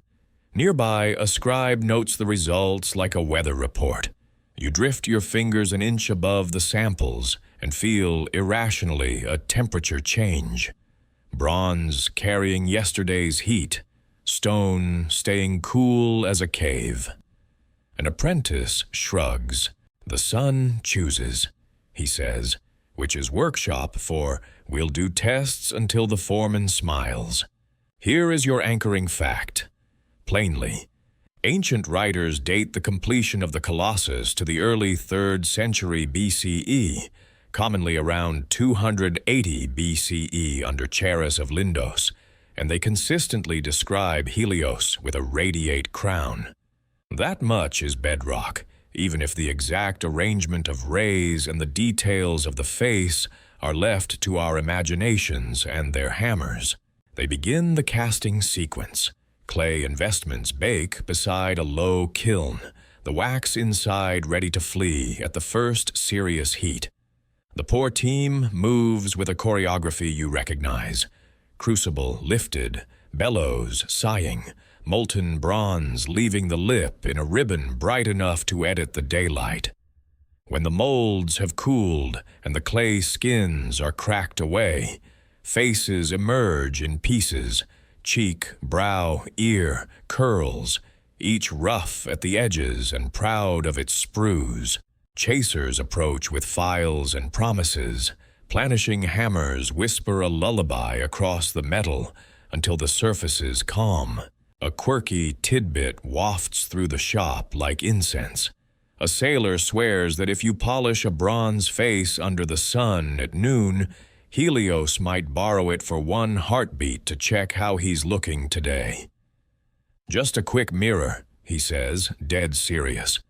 Nearby, a scribe notes the results like a weather report. You drift your fingers an inch above the samples and feel irrationally a temperature change. Bronze carrying yesterday's heat, stone staying cool as a cave. An apprentice shrugs. The sun chooses, he says, which is workshop for we'll do tests until the foreman smiles. Here is your anchoring fact. Plainly, Ancient writers date the completion of the Colossus to the early 3rd century BCE, commonly around 280 BCE under Charis of Lindos, and they consistently describe Helios with a radiate crown. That much is bedrock, even if the exact arrangement of rays and the details of the face are left to our imaginations and their hammers. They begin the casting sequence. Clay and vestments bake beside a low kiln, the wax inside ready to flee at the first serious heat. The poor team moves with a choreography you recognize. Crucible lifted, bellows sighing, molten bronze leaving the lip in a ribbon bright enough to edit the daylight. When the molds have cooled and the clay skins are cracked away, faces emerge in pieces, cheek, brow, ear, curls, each rough at the edges and proud of its sprues. Chasers approach with files and promises. Planishing hammers whisper a lullaby across the metal until the surfaces calm. A quirky tidbit wafts through the shop like incense. A sailor swears that if you polish a bronze face under the sun at noon, Helios might borrow it for one heartbeat to check how he's looking today. Just a quick mirror, he says, dead serious.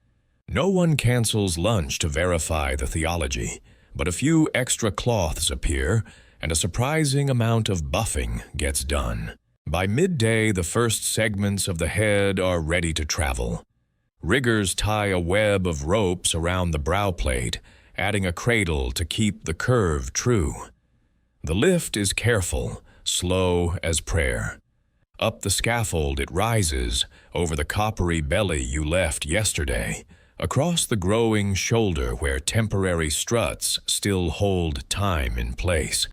No one cancels lunch to verify the theology, but a few extra cloths appear, and a surprising amount of buffing gets done. By midday, the first segments of the head are ready to travel. Riggers tie a web of ropes around the brow plate, adding a cradle to keep the curve true. The lift is careful, slow as prayer. Up the scaffold it rises, over the coppery belly you left yesterday, across the growing shoulder where temporary struts still hold time in place.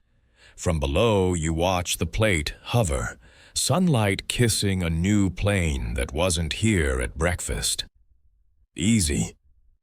From below you watch the plate hover, sunlight kissing a new plane that wasn't here at breakfast. Easy,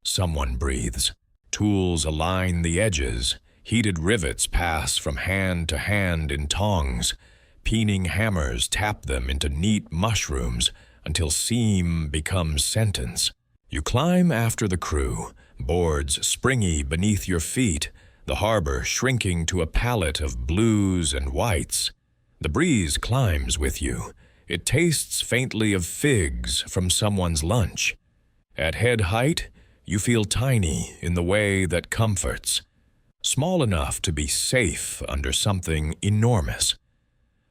someone breathes. Tools align the edges. Heated rivets pass from hand to hand in tongs. Peening hammers tap them into neat mushrooms until seam becomes sentence. You climb after the crew, boards springy beneath your feet, the harbor shrinking to a palette of blues and whites. The breeze climbs with you. It tastes faintly of figs from someone's lunch. At head height, you feel tiny in the way that comforts. Small enough to be safe under something enormous.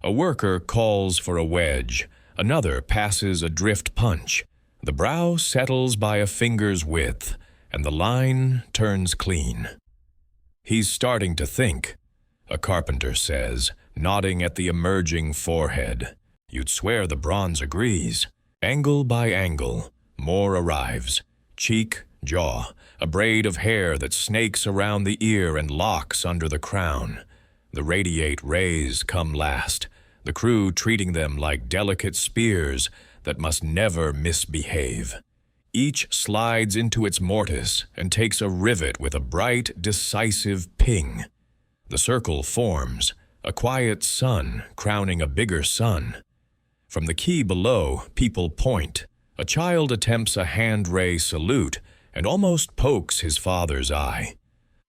A worker calls for a wedge. Another passes a drift punch. The brow settles by a finger's width, and the line turns clean. He's starting to think, a carpenter says, nodding at the emerging forehead. You'd swear the bronze agrees. Angle by angle, more arrives. Cheek, jaw, a braid of hair that snakes around the ear and locks under the crown. The radiate rays come last, the crew treating them like delicate spears that must never misbehave. Each slides into its mortise and takes a rivet with a bright, decisive ping. The circle forms, a quiet sun crowning a bigger sun. From the quay below, people point. A child attempts a hand-ray salute and almost pokes his father's eye.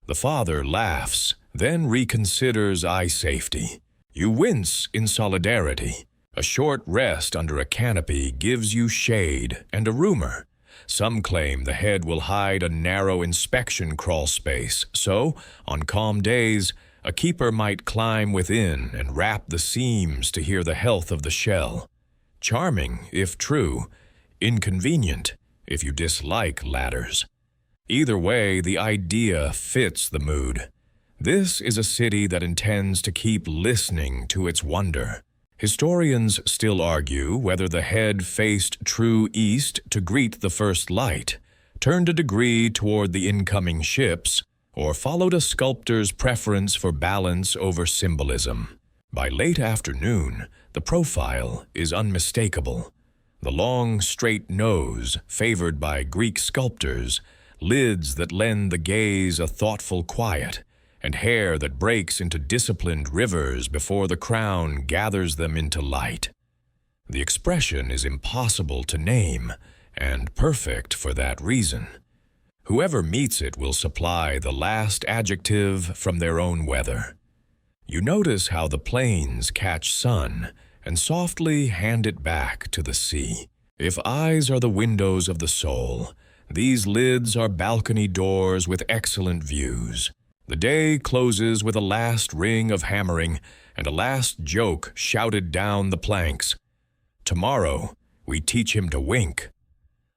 The father laughs, then reconsiders eye safety. You wince in solidarity. A short rest under a canopy gives you shade and a rumor. Some claim the head will hide a narrow inspection crawl space, so, on calm days, a keeper might climb within and rap the seams to hear the health of the shell. Charming, if true. Inconvenient, if you dislike ladders. Either way, the idea fits the mood. This is a city that intends to keep listening to its wonder. Historians still argue whether the head faced true east to greet the first light, turned a degree toward the incoming ships, or followed a sculptor's preference for balance over symbolism. By late afternoon, the profile is unmistakable. The long, straight nose, favored by Greek sculptors, lids that lend the gaze a thoughtful quiet, and hair that breaks into disciplined rivers before the crown gathers them into light. The expression is impossible to name, and perfect for that reason. Whoever meets it will supply the last adjective from their own weather. You notice how the plains catch sun and softly hand it back to the sea. If eyes are the windows of the soul, these lids are balcony doors with excellent views. The day closes with a last ring of hammering and a last joke shouted down the planks. Tomorrow, we teach him to wink.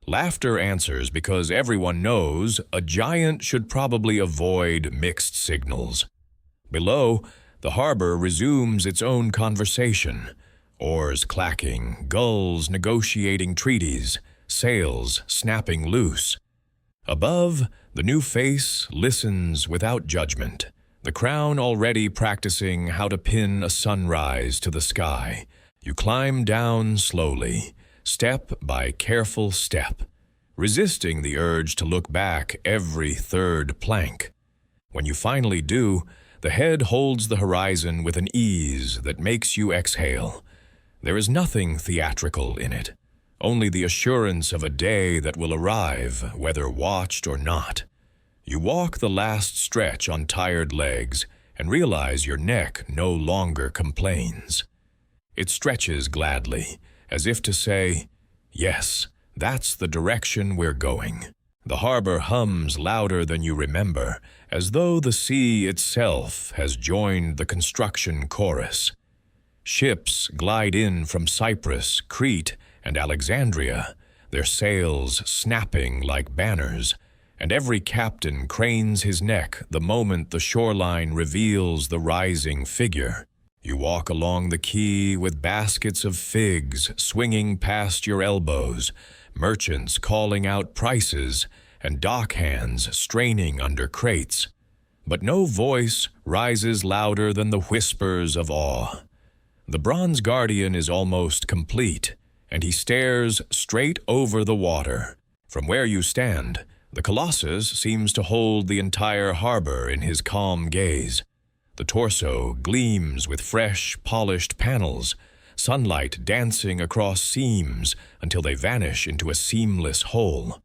Laughter answers because everyone knows a giant should probably avoid mixed signals. Below, the harbor resumes its own conversation. Oars clacking, gulls negotiating treaties, sails snapping loose. Above, the new face listens without judgment, the crown already practicing how to pin a sunrise to the sky. You climb down slowly, step by careful step, resisting the urge to look back every third plank. When you finally do, the head holds the horizon with an ease that makes you exhale. There is nothing theatrical in it, only the assurance of a day that will arrive, whether watched or not. You walk the last stretch on tired legs and realize your neck no longer complains. It stretches gladly, as if to say, yes, that's the direction we're going. The harbor hums louder than you remember, as though the sea itself has joined the construction chorus. Ships glide in from Cyprus, Crete, and Alexandria, their sails snapping like banners, and every captain cranes his neck the moment the shoreline reveals the rising figure. You walk along the quay with baskets of figs swinging past your elbows, merchants calling out prices, and dock hands straining under crates. But no voice rises louder than the whispers of awe. The bronze guardian is almost complete, and he stares straight over the water. From where you stand, the Colossus seems to hold the entire harbor in his calm gaze. The torso gleams with fresh, polished panels, sunlight dancing across seams until they vanish into a seamless whole.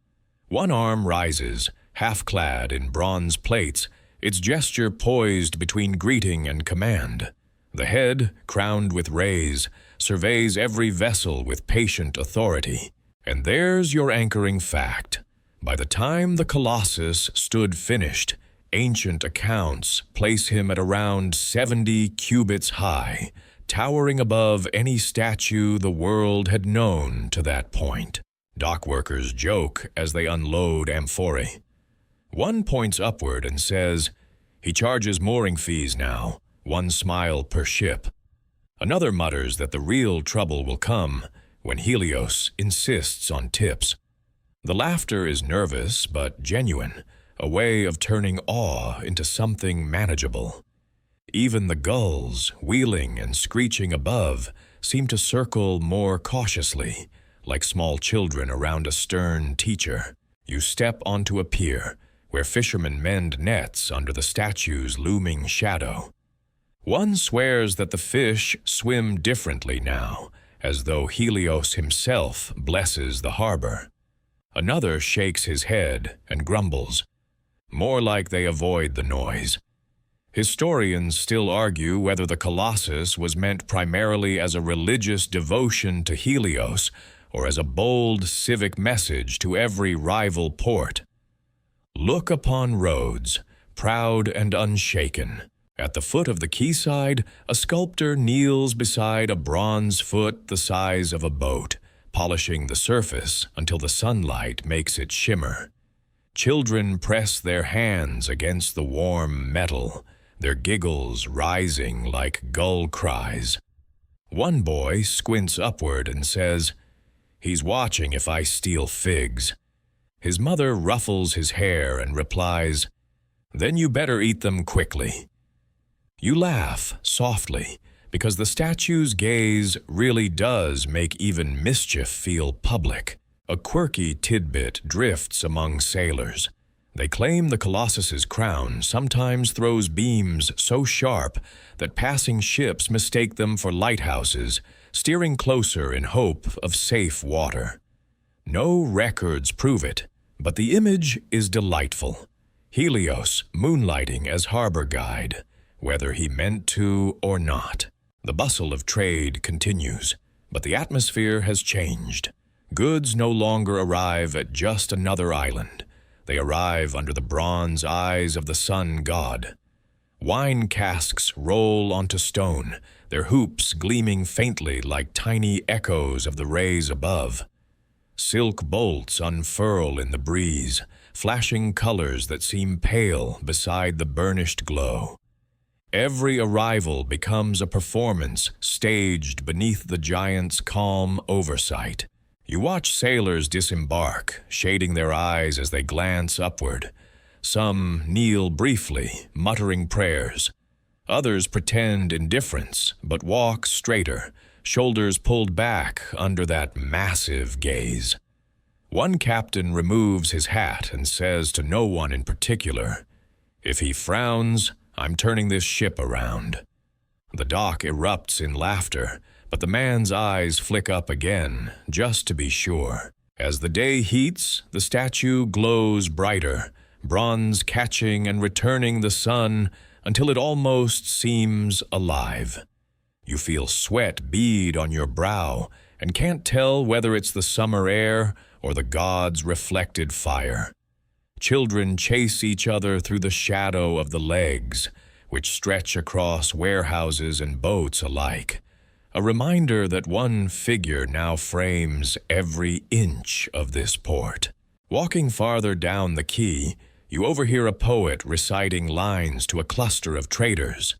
One arm rises, half-clad in bronze plates, its gesture poised between greeting and command. The head, crowned with rays, surveys every vessel with patient authority. And there's your anchoring fact. By the time the Colossus stood finished, ancient accounts place him at around 70 cubits high, towering above any statue the world had known to that point. Dockworkers joke as they unload amphorae. One points upward and says, "He charges mooring fees now, 1 smile per ship." Another mutters that the real trouble will come when Helios insists on tips. The laughter is nervous but genuine, a way of turning awe into something manageable. Even the gulls, wheeling and screeching above, seem to circle more cautiously, like small children around a stern teacher. You step onto a pier, where fishermen mend nets under the statue's looming shadow. One swears that the fish swim differently now, as though Helios himself blesses the harbor. Another shakes his head and grumbles, more like they avoid the noise. Historians still argue whether the Colossus was meant primarily as a religious devotion to Helios or as a bold civic message to every rival port. Look upon Rhodes, proud and unshaken. At the foot of the quayside, a sculptor kneels beside a bronze foot the size of a boat, polishing the surface until the sunlight makes it shimmer. Children press their hands against the warm metal, their giggles rising like gull cries. One boy squints upward and says, "He's watching if I steal figs." His mother ruffles his hair and replies, "Then you better eat them quickly." You laugh softly, because the statue's gaze really does make even mischief feel public. A quirky tidbit drifts among sailors. They claim the Colossus's crown sometimes throws beams so sharp that passing ships mistake them for lighthouses, steering closer in hope of safe water. No records prove it, but the image is delightful. Helios moonlighting as harbor guide, whether he meant to or not. The bustle of trade continues, but the atmosphere has changed. Goods no longer arrive at just another island. They arrive under the bronze eyes of the sun god. Wine casks roll onto stone, their hoops gleaming faintly like tiny echoes of the rays above. Silk bolts unfurl in the breeze, flashing colors that seem pale beside the burnished glow. Every arrival becomes a performance staged beneath the giant's calm oversight. You watch sailors disembark, shading their eyes as they glance upward. Some kneel briefly, muttering prayers. Others pretend indifference, but walk straighter, shoulders pulled back under that massive gaze. One captain removes his hat and says to no one in particular, "If he frowns, I'm turning this ship around." The dock erupts in laughter, but the man's eyes flick up again, just to be sure. As the day heats, the statue glows brighter, bronze catching and returning the sun until it almost seems alive. You feel sweat bead on your brow and can't tell whether it's the summer air or the god's reflected fire. Children chase each other through the shadow of the legs, which stretch across warehouses and boats alike. A reminder that one figure now frames every inch of this port. Walking farther down the quay, you overhear a poet reciting lines to a cluster of traders.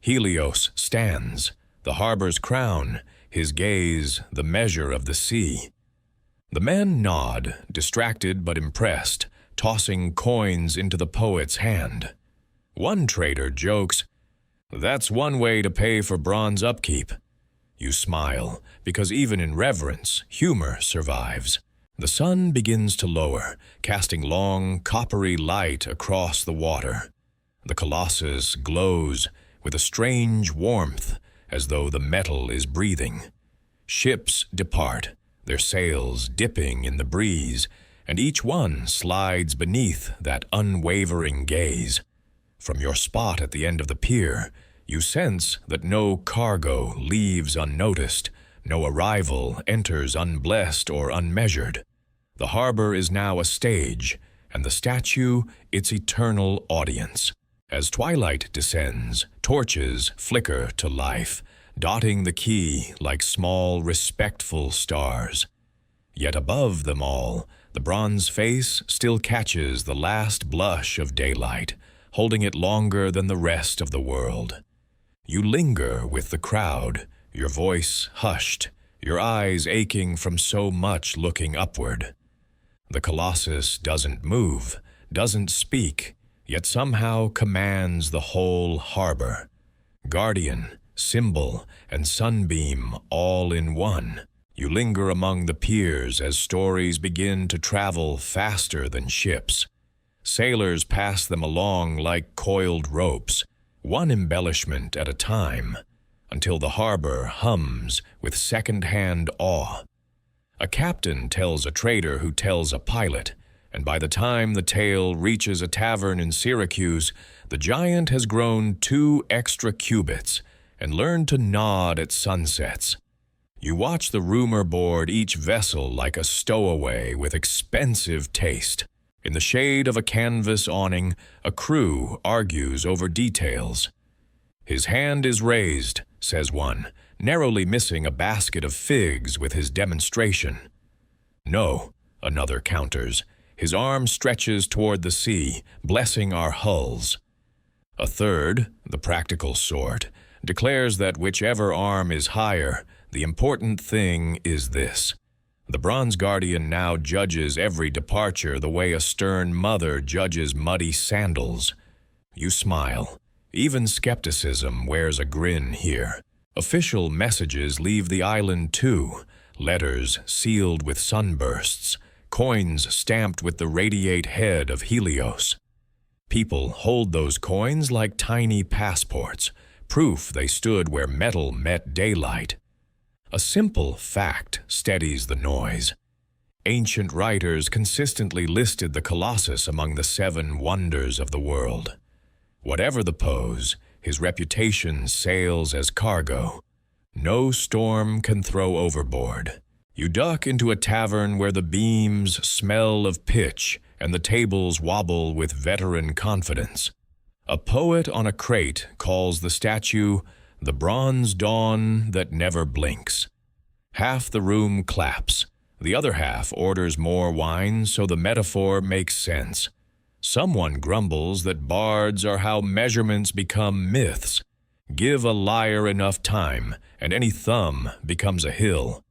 Helios stands, the harbor's crown, his gaze the measure of the sea. The men nod, distracted but impressed, tossing coins into the poet's hand. One trader jokes, "That's one way to pay for bronze upkeep." You smile, because even in reverence, humor survives. The sun begins to lower, casting long, coppery light across the water. The Colossus glows with a strange warmth, as though the metal is breathing. Ships depart, their sails dipping in the breeze, and each one slides beneath that unwavering gaze. From your spot at the end of the pier, you sense that no cargo leaves unnoticed, no arrival enters unblessed or unmeasured. The harbor is now a stage, and the statue its eternal audience. As twilight descends, torches flicker to life, dotting the quay like small, respectful stars. Yet above them all, the bronze face still catches the last blush of daylight, holding it longer than the rest of the world. You linger with the crowd, your voice hushed, your eyes aching from so much looking upward. The Colossus doesn't move, doesn't speak, yet somehow commands the whole harbor. Guardian, symbol, and sunbeam all in one. You linger among the piers as stories begin to travel faster than ships. Sailors pass them along like coiled ropes, one embellishment at a time, until the harbor hums with second-hand awe. A captain tells a trader who tells a pilot, and by the time the tale reaches a tavern in Syracuse, the giant has grown 2 extra cubits and learned to nod at sunsets. You watch the rumor board each vessel like a stowaway with expensive taste. In the shade of a canvas awning, a crew argues over details. "His hand is raised," says one, narrowly missing a basket of figs with his demonstration. "No," another counters, "his arm stretches toward the sea, blessing our hulls." A third, the practical sort, declares that whichever arm is higher, the important thing is this. The bronze guardian now judges every departure the way a stern mother judges muddy sandals. You smile. Even skepticism wears a grin here. Official messages leave the island too, letters sealed with sunbursts, coins stamped with the radiate head of Helios. People hold those coins like tiny passports, proof they stood where metal met daylight. A simple fact steadies the noise. Ancient writers consistently listed the Colossus among the 7 wonders of the world. Whatever the pose, his reputation sails as cargo. No storm can throw overboard. You duck into a tavern where the beams smell of pitch and the tables wobble with veteran confidence. A poet on a crate calls the statue the bronze dawn that never blinks. Half the room claps. The other half orders more wine so the metaphor makes sense. Someone grumbles that bards are how measurements become myths. Give a liar enough time, and any thumb becomes a hill.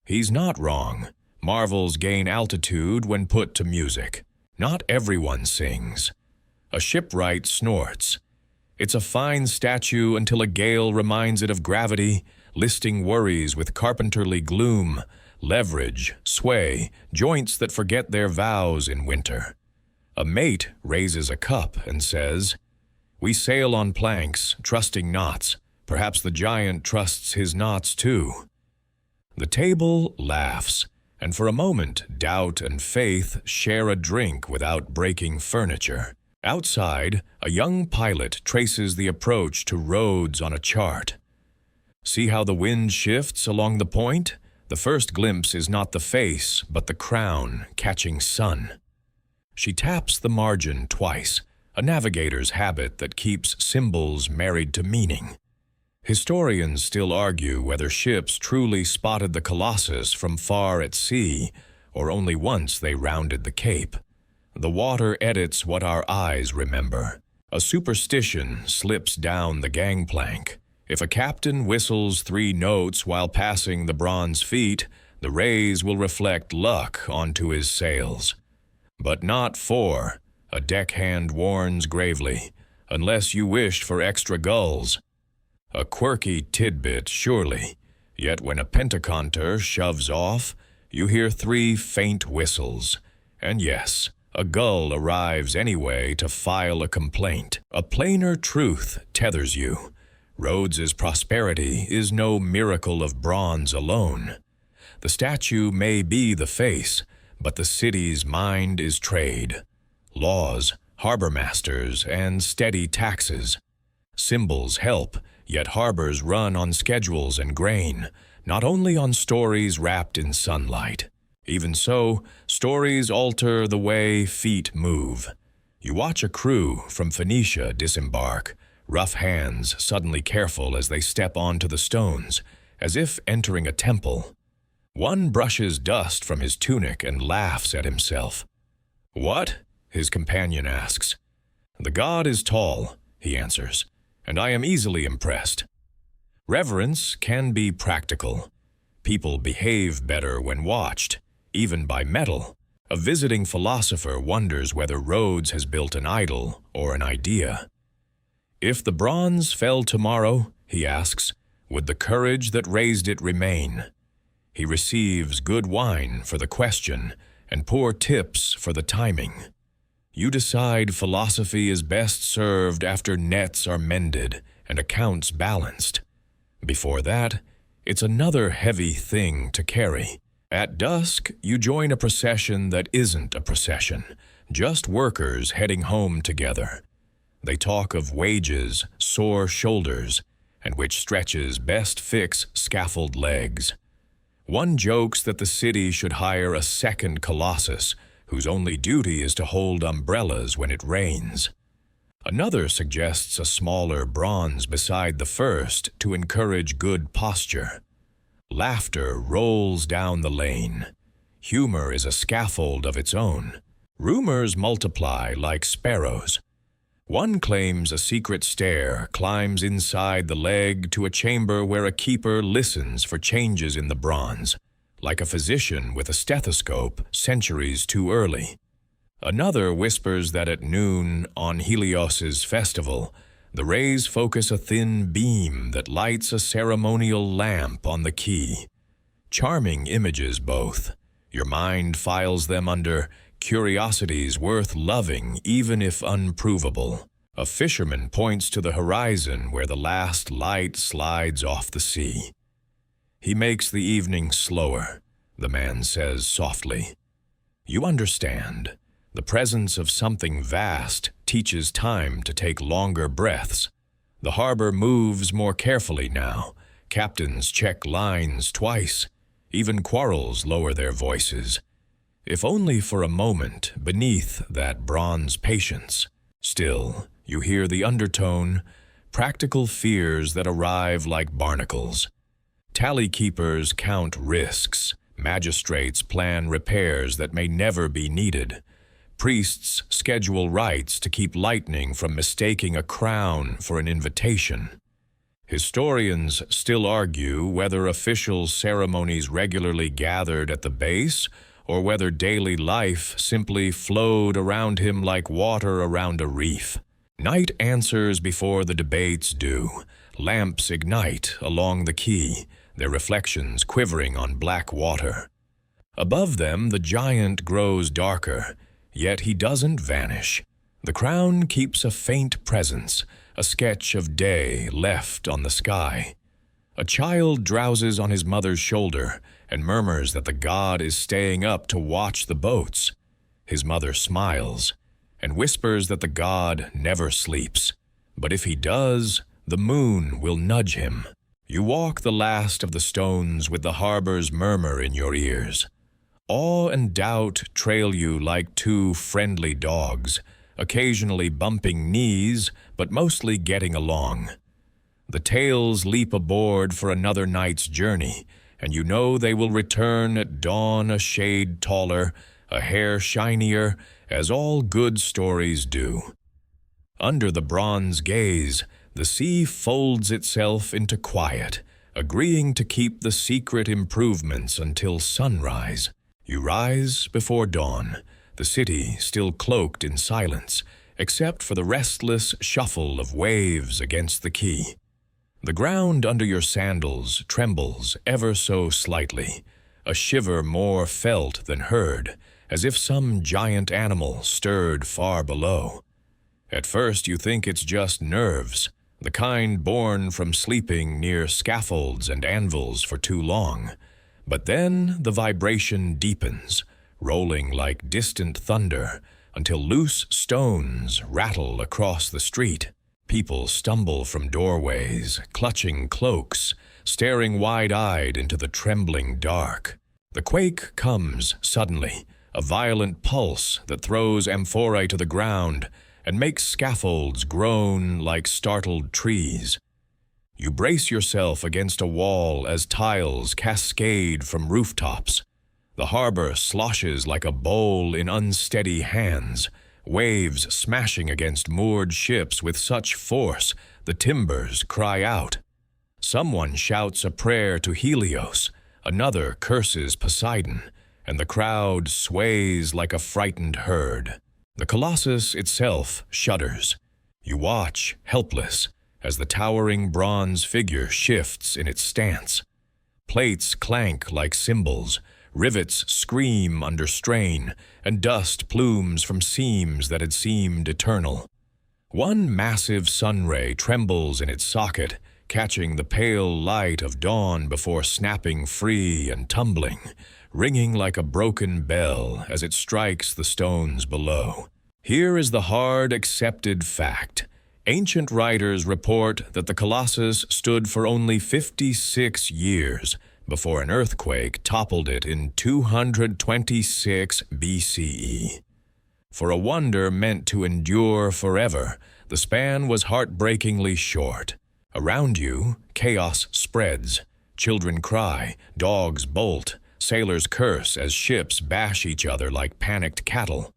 He's not wrong. Marvels gain altitude when put to music. Not everyone sings. A shipwright snorts. It's a fine statue until a gale reminds it of gravity, listing worries with carpenterly gloom, leverage, sway, joints that forget their vows in winter. A mate raises a cup and says, "We sail on planks, trusting knots. Perhaps the giant trusts his knots too." The table laughs, and for a moment doubt and faith share a drink without breaking furniture. Outside, a young pilot traces the approach to Rhodes on a chart. See how the wind shifts along the point? The first glimpse is not the face, but the crown catching sun. She taps the margin twice, a navigator's habit that keeps symbols married to meaning. Historians still argue whether ships truly spotted the Colossus from far at sea, or only once they rounded the cape. The water edits what our eyes remember. A superstition slips down the gangplank. If a captain whistles 3 notes while passing the bronze feet, the rays will reflect luck onto his sails. But not 4, a deckhand warns gravely, unless you wish for extra gulls. A quirky tidbit, surely, yet when a pentaconter shoves off, you hear 3 faint whistles. And yes, a gull arrives anyway to file a complaint. A plainer truth tethers you. Rhodes's prosperity is no miracle of bronze alone. The statue may be the face, but the city's mind is trade. Laws, harbor masters, and steady taxes. Symbols help, yet harbors run on schedules and grain, not only on stories wrapped in sunlight. Even so, stories alter the way feet move. You watch a crew from Phoenicia disembark, rough hands suddenly careful as they step onto the stones, as if entering a temple. One brushes dust from his tunic and laughs at himself. "What?" his companion asks. "The god is tall," he answers, "and I am easily impressed." Reverence can be practical. People behave better when watched, even by metal. A visiting philosopher wonders whether Rhodes has built an idol or an idea. If the bronze fell tomorrow, he asks, would the courage that raised it remain? He receives good wine for the question and poor tips for the timing. You decide philosophy is best served after nets are mended and accounts balanced. Before that, it's another heavy thing to carry. At dusk, you join a procession that isn't a procession, just workers heading home together. They talk of wages, sore shoulders, and which stretches best fix scaffold legs. One jokes that the city should hire a second Colossus, whose only duty is to hold umbrellas when it rains. Another suggests a smaller bronze beside the first to encourage good posture. Laughter rolls down the lane. Humor is a scaffold of its own. Rumors multiply like sparrows. One claims a secret stair climbs inside the leg to a chamber where a keeper listens for changes in the bronze, like a physician with a stethoscope centuries too early. Another whispers that at noon, on Helios's festival, the rays focus a thin beam that lights a ceremonial lamp on the quay. Charming images both. Your mind files them under curiosities worth loving even if unprovable. A fisherman points to the horizon where the last light slides off the sea. He makes the evening slower, the man says softly. You understand. The presence of something vast teaches time to take longer breaths. The harbor moves more carefully now. Captains check lines twice. Even quarrels lower their voices. If only for a moment beneath that bronze patience. Still, you hear the undertone, practical fears that arrive like barnacles. Tally keepers count risks. Magistrates plan repairs that may never be needed. Priests schedule rites to keep lightning from mistaking a crown for an invitation. Historians still argue whether official ceremonies regularly gathered at the base or whether daily life simply flowed around him like water around a reef. Night answers before the debates do. Lamps ignite along the quay, their reflections quivering on black water. Above them, the giant grows darker, yet he doesn't vanish. The crown keeps a faint presence, a sketch of day left on the sky. A child drowses on his mother's shoulder and murmurs that the god is staying up to watch the boats. His mother smiles and whispers that the god never sleeps. But if he does, the moon will nudge him. You walk the last of the stones with the harbor's murmur in your ears. Awe and doubt trail you like two friendly dogs, occasionally bumping knees, but mostly getting along. The tails leap aboard for another night's journey, and you know they will return at dawn a shade taller, a hair shinier, as all good stories do. Under the bronze gaze, the sea folds itself into quiet, agreeing to keep the secret improvements until sunrise. You rise before dawn, the city still cloaked in silence, except for the restless shuffle of waves against the quay. The ground under your sandals trembles ever so slightly, a shiver more felt than heard, as if some giant animal stirred far below. At first you think it's just nerves, the kind born from sleeping near scaffolds and anvils for too long. But then the vibration deepens, rolling like distant thunder, until loose stones rattle across the street. People stumble from doorways, clutching cloaks, staring wide-eyed into the trembling dark. The quake comes suddenly, a violent pulse that throws amphorae to the ground and makes scaffolds groan like startled trees. You brace yourself against a wall as tiles cascade from rooftops. The harbor sloshes like a bowl in unsteady hands, waves smashing against moored ships with such force the timbers cry out. Someone shouts a prayer to Helios, another curses Poseidon, and the crowd sways like a frightened herd. The Colossus itself shudders. You watch, helpless, as the towering bronze figure shifts in its stance. Plates clank like cymbals, rivets scream under strain, and dust plumes from seams that had seemed eternal. One massive sunray trembles in its socket, catching the pale light of dawn before snapping free and tumbling, ringing like a broken bell as it strikes the stones below. Here is the hard accepted fact. Ancient writers report that the Colossus stood for only 56 years before an earthquake toppled it in 226 BCE. For a wonder meant to endure forever, the span was heartbreakingly short. Around you, chaos spreads. Children cry, dogs bolt, sailors curse as ships bash each other like panicked cattle.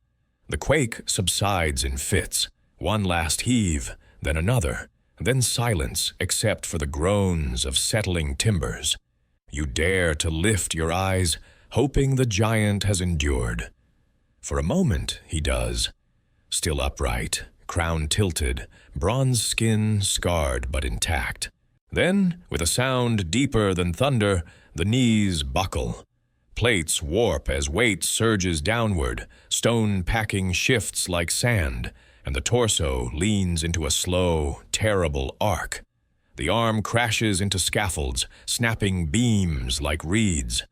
The quake subsides in fits. One last heave, then another, then silence except for the groans of settling timbers. You dare to lift your eyes, hoping the giant has endured. For a moment he does, still upright, crown tilted, bronze skin scarred but intact. Then, with a sound deeper than thunder, the knees buckle. Plates warp as weight surges downward, stone packing shifts like sand, and the torso leans into a slow, terrible arc. The arm crashes into scaffolds, snapping beams like reeds.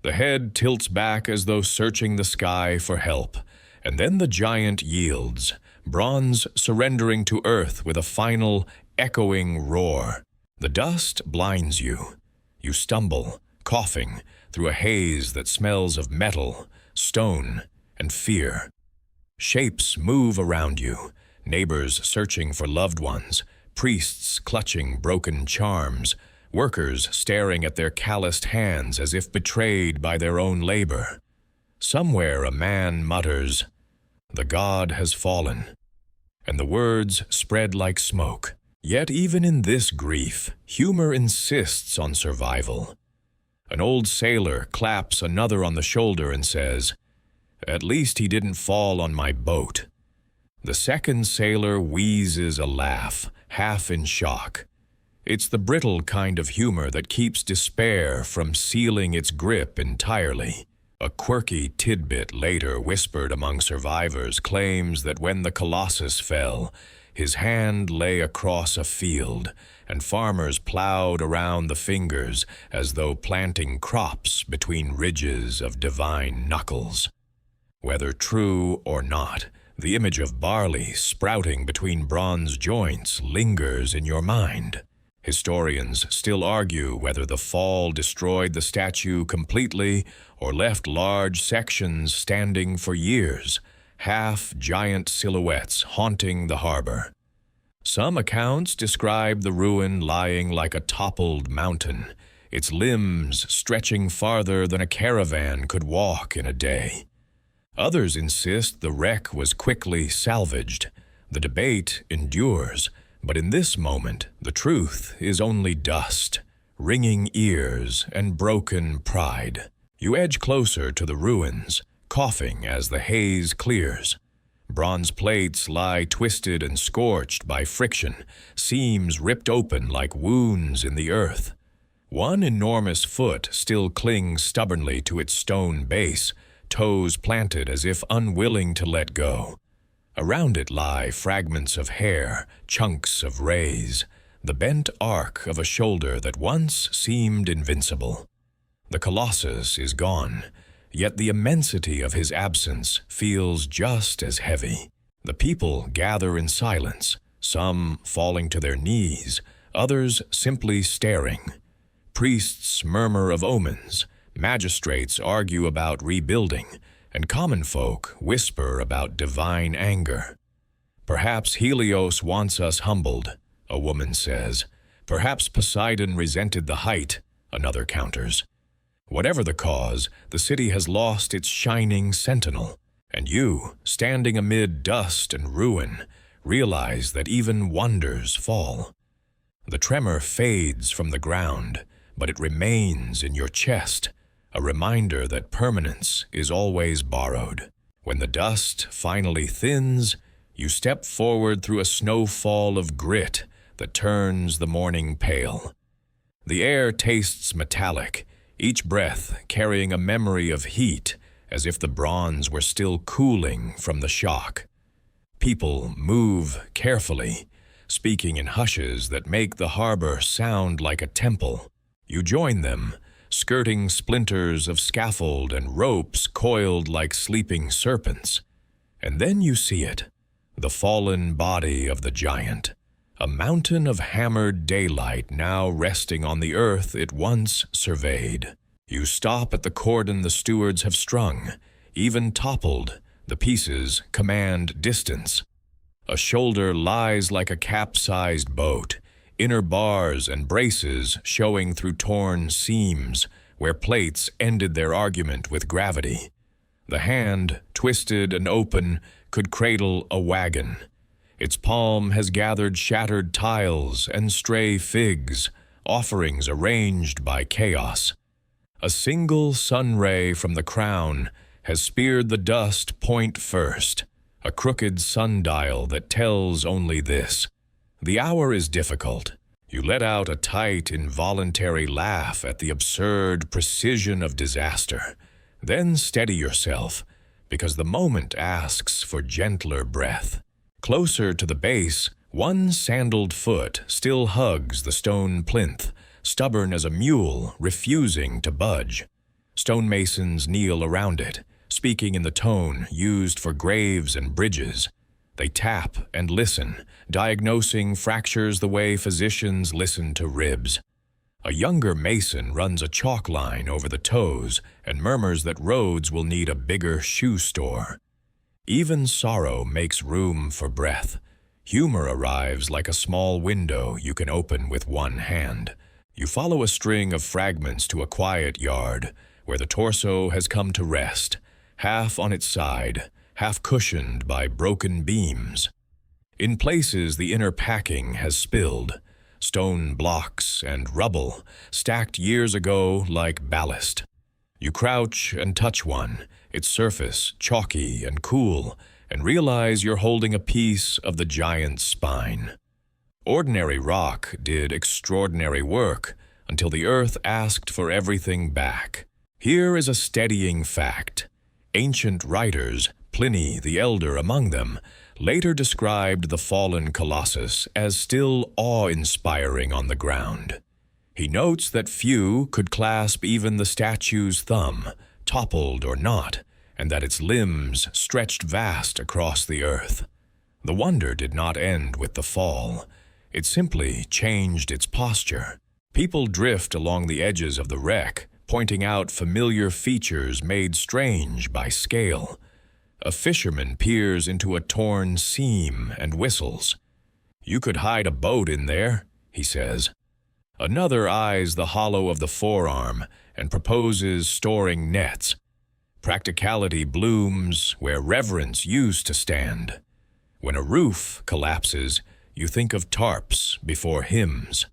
The head tilts back as though searching the sky for help, and then the giant yields, bronze surrendering to earth with a final, echoing roar. The dust blinds you. You stumble, coughing, through a haze that smells of metal, stone, and fear. Shapes move around you, neighbors searching for loved ones, priests clutching broken charms, workers staring at their calloused hands as if betrayed by their own labor. Somewhere a man mutters, "The god has fallen," and the words spread like smoke. Yet even in this grief, humor insists on survival. An old sailor claps another on the shoulder and says, "At least he didn't fall on my boat." The second sailor wheezes a laugh, half in shock. It's the brittle kind of humor that keeps despair from sealing its grip entirely. A quirky tidbit later whispered among survivors claims that when the Colossus fell, his hand lay across a field, and farmers plowed around the fingers as though planting crops between ridges of divine knuckles. Whether true or not, the image of barley sprouting between bronze joints lingers in your mind. Historians still argue whether the fall destroyed the statue completely or left large sections standing for years, half-giant silhouettes haunting the harbor. Some accounts describe the ruin lying like a toppled mountain, its limbs stretching farther than a caravan could walk in a day. Others insist the wreck was quickly salvaged. The debate endures, but in this moment, the truth is only dust, ringing ears, and broken pride. You edge closer to the ruins, coughing as the haze clears. Bronze plates lie twisted and scorched by friction, seams ripped open like wounds in the earth. One enormous foot still clings stubbornly to its stone base, toes planted as if unwilling to let go. Around it lie fragments of hair, chunks of rays, the bent arc of a shoulder that once seemed invincible. The Colossus is gone, yet the immensity of his absence feels just as heavy. The people gather in silence, some falling to their knees, others simply staring. Priests murmur of omens, magistrates argue about rebuilding, and common folk whisper about divine anger. "Perhaps Helios wants us humbled," a woman says. "Perhaps Poseidon resented the height," another counters. Whatever the cause, the city has lost its shining sentinel, and you, standing amid dust and ruin, realize that even wonders fall. The tremor fades from the ground, but it remains in your chest, a reminder that permanence is always borrowed. When the dust finally thins, you step forward through a snowfall of grit that turns the morning pale. The air tastes metallic, each breath carrying a memory of heat, as if the bronze were still cooling from the shock. People move carefully, speaking in hushes that make the harbor sound like a temple. You join them, skirting splinters of scaffold and ropes coiled like sleeping serpents. And then you see it, the fallen body of the giant, a mountain of hammered daylight now resting on the earth it once surveyed. You stop at the cordon the stewards have strung, even toppled, the pieces command distance. A shoulder lies like a capsized boat, inner bars and braces showing through torn seams where plates ended their argument with gravity. The hand, twisted and open, could cradle a wagon. Its palm has gathered shattered tiles and stray figs, offerings arranged by chaos. A single sun ray from the crown has speared the dust point first, a crooked sundial that tells only this: the hour is difficult. You let out a tight, involuntary laugh at the absurd precision of disaster. Then steady yourself, because the moment asks for gentler breath. Closer to the base, One sandaled foot still hugs the stone plinth, stubborn as a mule, refusing to budge. Stonemasons kneel around it, speaking in the tone used for graves and bridges. They tap and listen, diagnosing fractures the way physicians listen to ribs. A younger mason runs a chalk line over the toes and murmurs that Rhodes will need a bigger shoe store. Even sorrow makes room for breath. Humor arrives like a small window you can open with one hand. You follow a string of fragments to a quiet yard where the torso has come to rest, half on its side, half cushioned by broken beams. In places the inner packing has spilled, stone blocks and rubble stacked years ago like ballast. You crouch and touch one, its surface chalky and cool, and realize you're holding a piece of the giant's spine. Ordinary rock did extraordinary work until the earth asked for everything back. Here is a steadying fact. Ancient writers, Pliny the Elder among them, later described the fallen Colossus as still awe-inspiring on the ground. He notes that few could clasp even the statue's thumb, toppled or not, and that its limbs stretched vast across the earth. The wonder did not end with the fall. It simply changed its posture. People drift along the edges of the wreck, pointing out familiar features made strange by scale. A fisherman peers into a torn seam and whistles. "You could hide a boat in there," he says. Another eyes the hollow of the forearm and proposes storing nets. Practicality blooms where reverence used to stand. When a roof collapses, you think of tarps before hymns.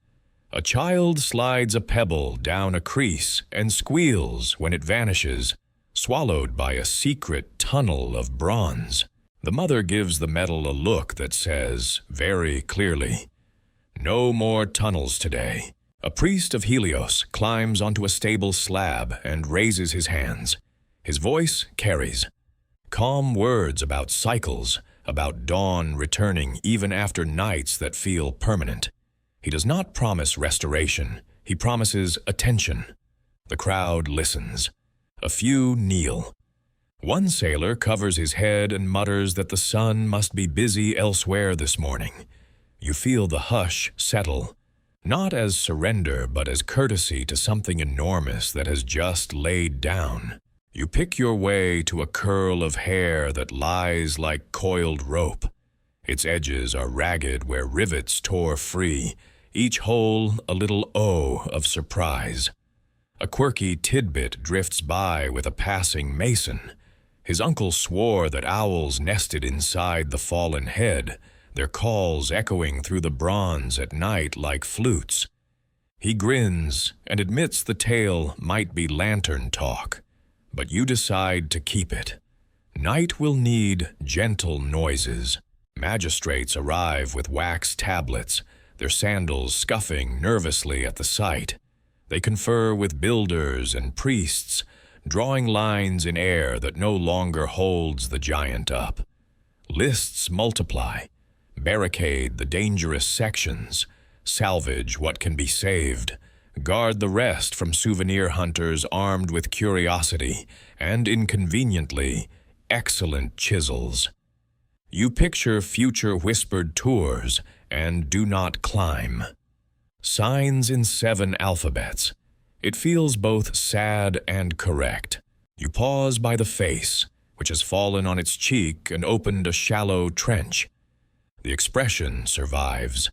A child slides a pebble down a crease and squeals when it vanishes, swallowed by a secret tunnel of bronze. The mother gives the metal a look that says, very clearly, "No more tunnels today." A priest of Helios climbs onto a stable slab and raises his hands. His voice carries calm words about cycles, about dawn returning even after nights that feel permanent. He does not promise restoration, he promises attention. The crowd listens. A few kneel. One sailor covers his head and mutters that the sun must be busy elsewhere this morning. You feel the hush settle, not as surrender but as courtesy to something enormous that has just laid down. You pick your way to a curl of hair that lies like coiled rope. Its edges are ragged where rivets tore free, each hole a little O of surprise. A quirky tidbit drifts by with a passing mason. His uncle swore that owls nested inside the fallen head, their calls echoing through the bronze at night like flutes. He grins and admits the tale might be lantern talk, but you decide to keep it. Night will need gentle noises. Magistrates arrive with wax tablets, their sandals scuffing nervously at the sight. They confer with builders and priests, drawing lines in air that no longer holds the giant up. Lists multiply, barricade the dangerous sections, salvage what can be saved, guard the rest from souvenir hunters armed with curiosity and, inconveniently, excellent chisels. You picture future whispered tours and do not climb. Signs in 7 alphabets. It feels both sad and correct. You pause by the face, which has fallen on its cheek and opened a shallow trench. The expression survives.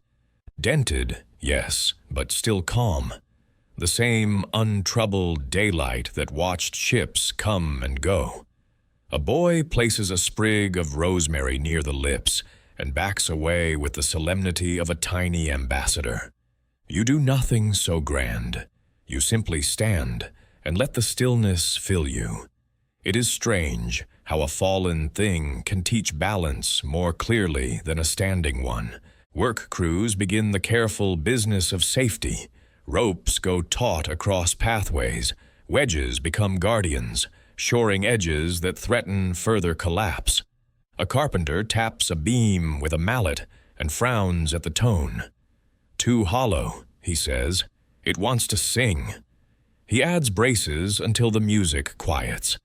Dented, yes, but still calm. The same untroubled daylight that watched ships come and go. A boy places a sprig of rosemary near the lips and backs away with the solemnity of a tiny ambassador. You do nothing so grand. You simply stand and let the stillness fill you. It is strange how a fallen thing can teach balance more clearly than a standing one. Work crews begin the careful business of safety. Ropes go taut across pathways. Wedges become guardians, shoring edges that threaten further collapse. A carpenter taps a beam with a mallet, and frowns at the tone. Too hollow, he says. It wants to sing. He adds braces until the music quiets.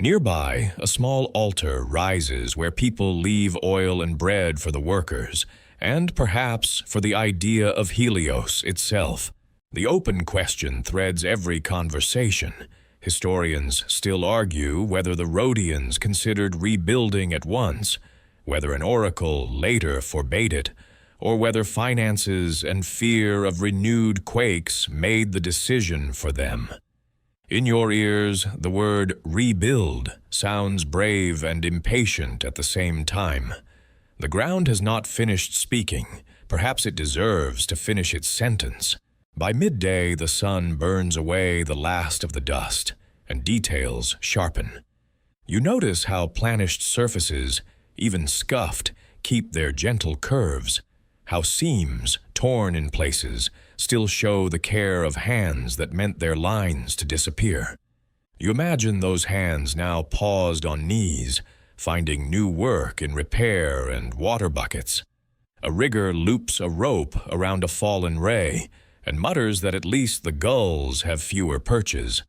Nearby, a small altar rises where people leave oil and bread for the workers, and perhaps for the idea of Helios itself. The open question threads every conversation. Historians still argue whether the Rhodians considered rebuilding at once, whether an oracle later forbade it, or whether finances and fear of renewed quakes made the decision for them. In your ears, the word rebuild sounds brave and impatient at the same time. The ground has not finished speaking. Perhaps it deserves to finish its sentence. By midday, the sun burns away the last of the dust, and details sharpen. You notice how planished surfaces, even scuffed, keep their gentle curves, how seams, torn in places, still show the care of hands that meant their lines to disappear. You imagine those hands now paused on knees, finding new work in repair and water buckets. A rigger loops a rope around a fallen ray, and mutters that at least the gulls have fewer perches.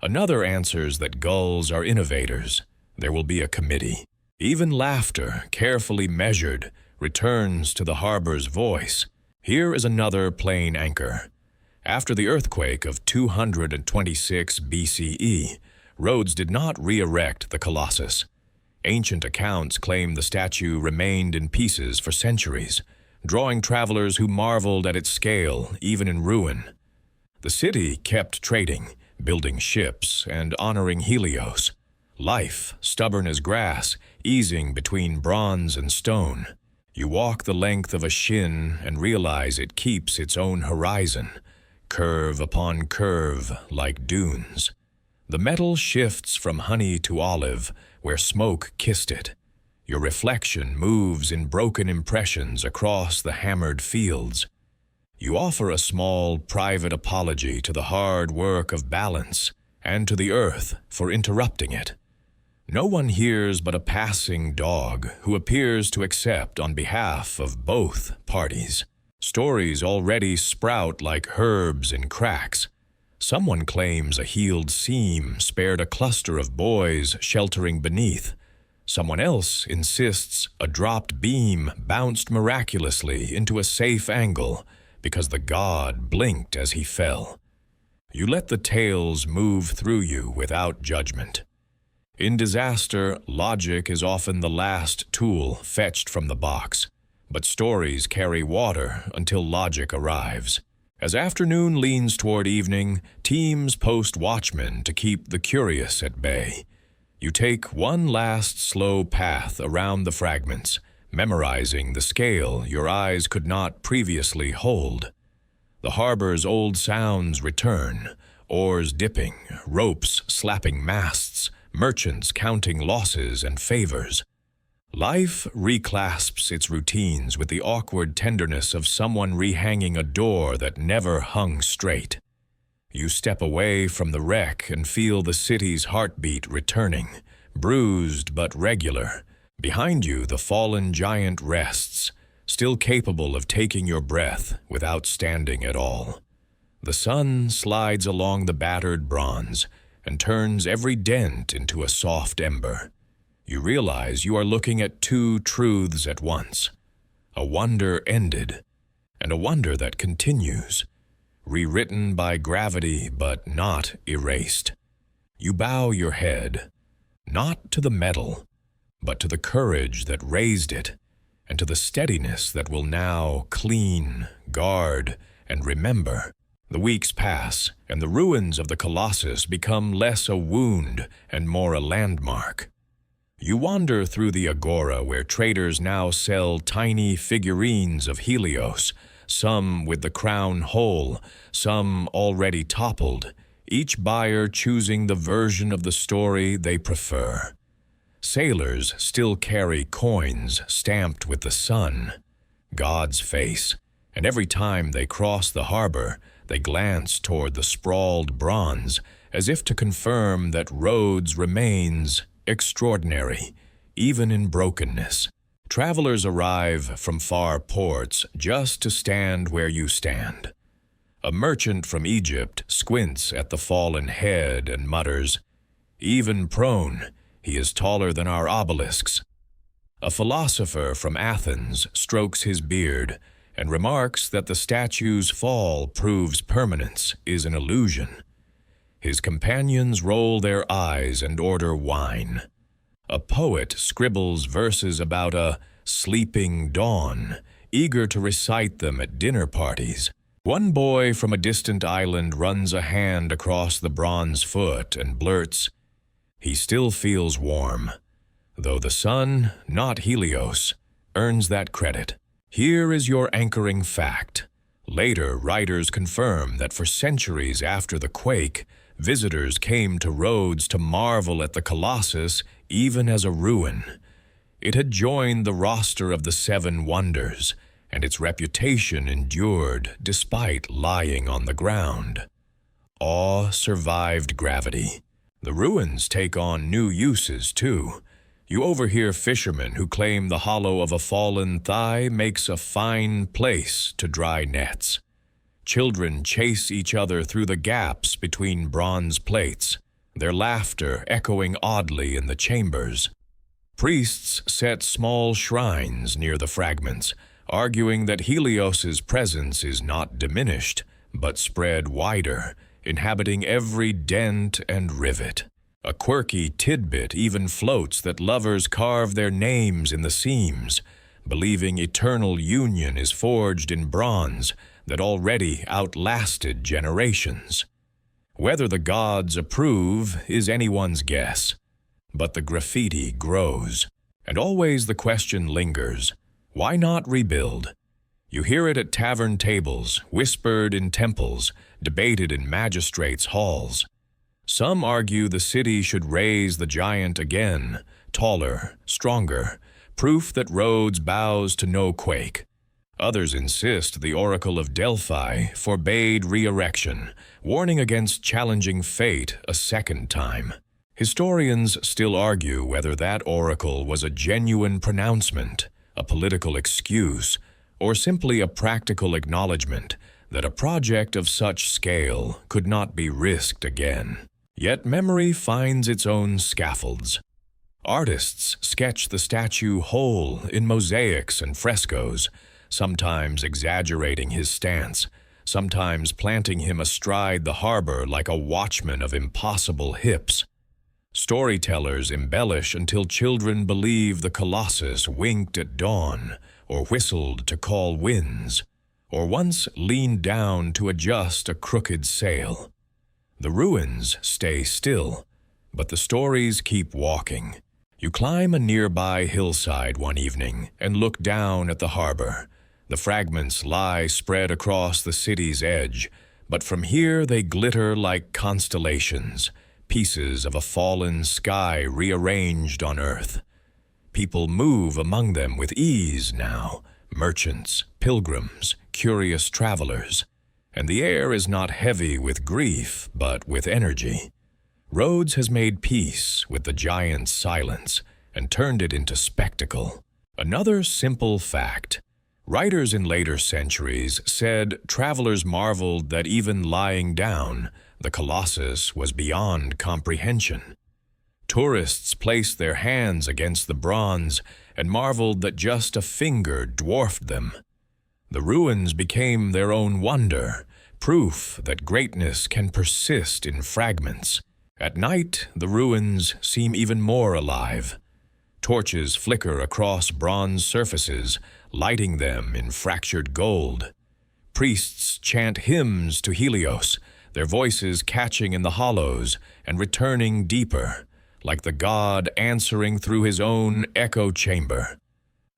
Another answers that gulls are innovators. There will be a committee. Even laughter, carefully measured, returns to the harbor's voice. Here is another plain anchor. After the earthquake of 226 BCE, Rhodes did not re-erect the Colossus. Ancient accounts claim the statue remained in pieces for centuries, drawing travelers who marveled at its scale, even in ruin. The city kept trading, building ships, and honoring Helios. Life, stubborn as grass, easing between bronze and stone. You walk the length of a shin and realize it keeps its own horizon, curve upon curve like dunes. The metal shifts from honey to olive, where smoke kissed it. Your reflection moves in broken impressions across the hammered fields. You offer a small, private apology to the hard work of balance and to the earth for interrupting it. No one hears but a passing dog who appears to accept on behalf of both parties. Stories already sprout like herbs in cracks. Someone claims a healed seam spared a cluster of boys sheltering beneath. Someone else insists a dropped beam bounced miraculously into a safe angle because the god blinked as he fell. You let the tales move through you without judgment. In disaster, logic is often the last tool fetched from the box, but stories carry water until logic arrives. As afternoon leans toward evening, teams post watchmen to keep the curious at bay. You take one last slow path around the fragments, memorizing the scale your eyes could not previously hold. The harbor's old sounds return, oars dipping, ropes slapping masts, merchants counting losses and favors. Life reclasps its routines with the awkward tenderness of someone rehanging a door that never hung straight. You step away from the wreck and feel the city's heartbeat returning, bruised but regular. Behind you, the fallen giant rests, still capable of taking your breath without standing at all. The sun slides along the battered bronze and turns every dent into a soft ember. You realize you are looking at two truths at once. A wonder ended, and a wonder that continues, rewritten by gravity but not erased. You bow your head, not to the metal, but to the courage that raised it, and to the steadiness that will now clean, guard, and remember. The weeks pass, and the ruins of the Colossus become less a wound and more a landmark. You wander through the agora where traders now sell tiny figurines of Helios, some with the crown whole, some already toppled, each buyer choosing the version of the story they prefer. Sailors still carry coins stamped with the sun, God's face, and every time they cross the harbor, they glance toward the sprawled bronze as if to confirm that Rhodes remains extraordinary, even in brokenness. Travelers arrive from far ports just to stand where you stand. A merchant from Egypt squints at the fallen head and mutters, "Even prone, he is taller than our obelisks." A philosopher from Athens strokes his beard and remarks that the statue's fall proves permanence is an illusion. His companions roll their eyes and order wine. A poet scribbles verses about a sleeping dawn, eager to recite them at dinner parties. One boy from a distant island runs a hand across the bronze foot and blurts, "He still feels warm," though the sun, not Helios, earns that credit. Here is your anchoring fact. Later, writers confirm that for centuries after the quake, visitors came to Rhodes to marvel at the Colossus even as a ruin. It had joined the roster of the Seven Wonders, and its reputation endured despite lying on the ground. Awe survived gravity. The ruins take on new uses, too. You overhear fishermen who claim the hollow of a fallen thigh makes a fine place to dry nets. Children chase each other through the gaps between bronze plates, their laughter echoing oddly in the chambers. Priests set small shrines near the fragments, arguing that Helios's presence is not diminished, but spread wider, inhabiting every dent and rivet. A quirky tidbit even floats that lovers carve their names in the seams, believing eternal union is forged in bronze that already outlasted generations. Whether the gods approve is anyone's guess, but the graffiti grows, and always the question lingers, why not rebuild? You hear it at tavern tables, whispered in temples, debated in magistrates' halls. Some argue the city should raise the giant again, taller, stronger, proof that Rhodes bows to no quake. Others insist the Oracle of Delphi forbade re-erection, warning against challenging fate a second time. Historians still argue whether that oracle was a genuine pronouncement, a political excuse, or simply a practical acknowledgement that a project of such scale could not be risked again. Yet memory finds its own scaffolds. Artists sketch the statue whole in mosaics and frescoes, sometimes exaggerating his stance, sometimes planting him astride the harbor like a watchman of impossible hips. Storytellers embellish until children believe the Colossus winked at dawn, or whistled to call winds, or once leaned down to adjust a crooked sail. The ruins stay still, but the stories keep walking. You climb a nearby hillside one evening and look down at the harbor. The fragments lie spread across the city's edge, but from here they glitter like constellations, pieces of a fallen sky rearranged on earth. People move among them with ease now, merchants, pilgrims, curious travelers, and the air is not heavy with grief, but with energy. Rhodes has made peace with the giant's silence and turned it into spectacle. Another simple fact. Writers in later centuries said travelers marveled that even lying down, the Colossus was beyond comprehension. Tourists placed their hands against the bronze and marveled that just a finger dwarfed them. The ruins became their own wonder, proof that greatness can persist in fragments. At night, the ruins seem even more alive. Torches flicker across bronze surfaces, lighting them in fractured gold. Priests chant hymns to Helios, their voices catching in the hollows and returning deeper, like the god answering through his own echo chamber.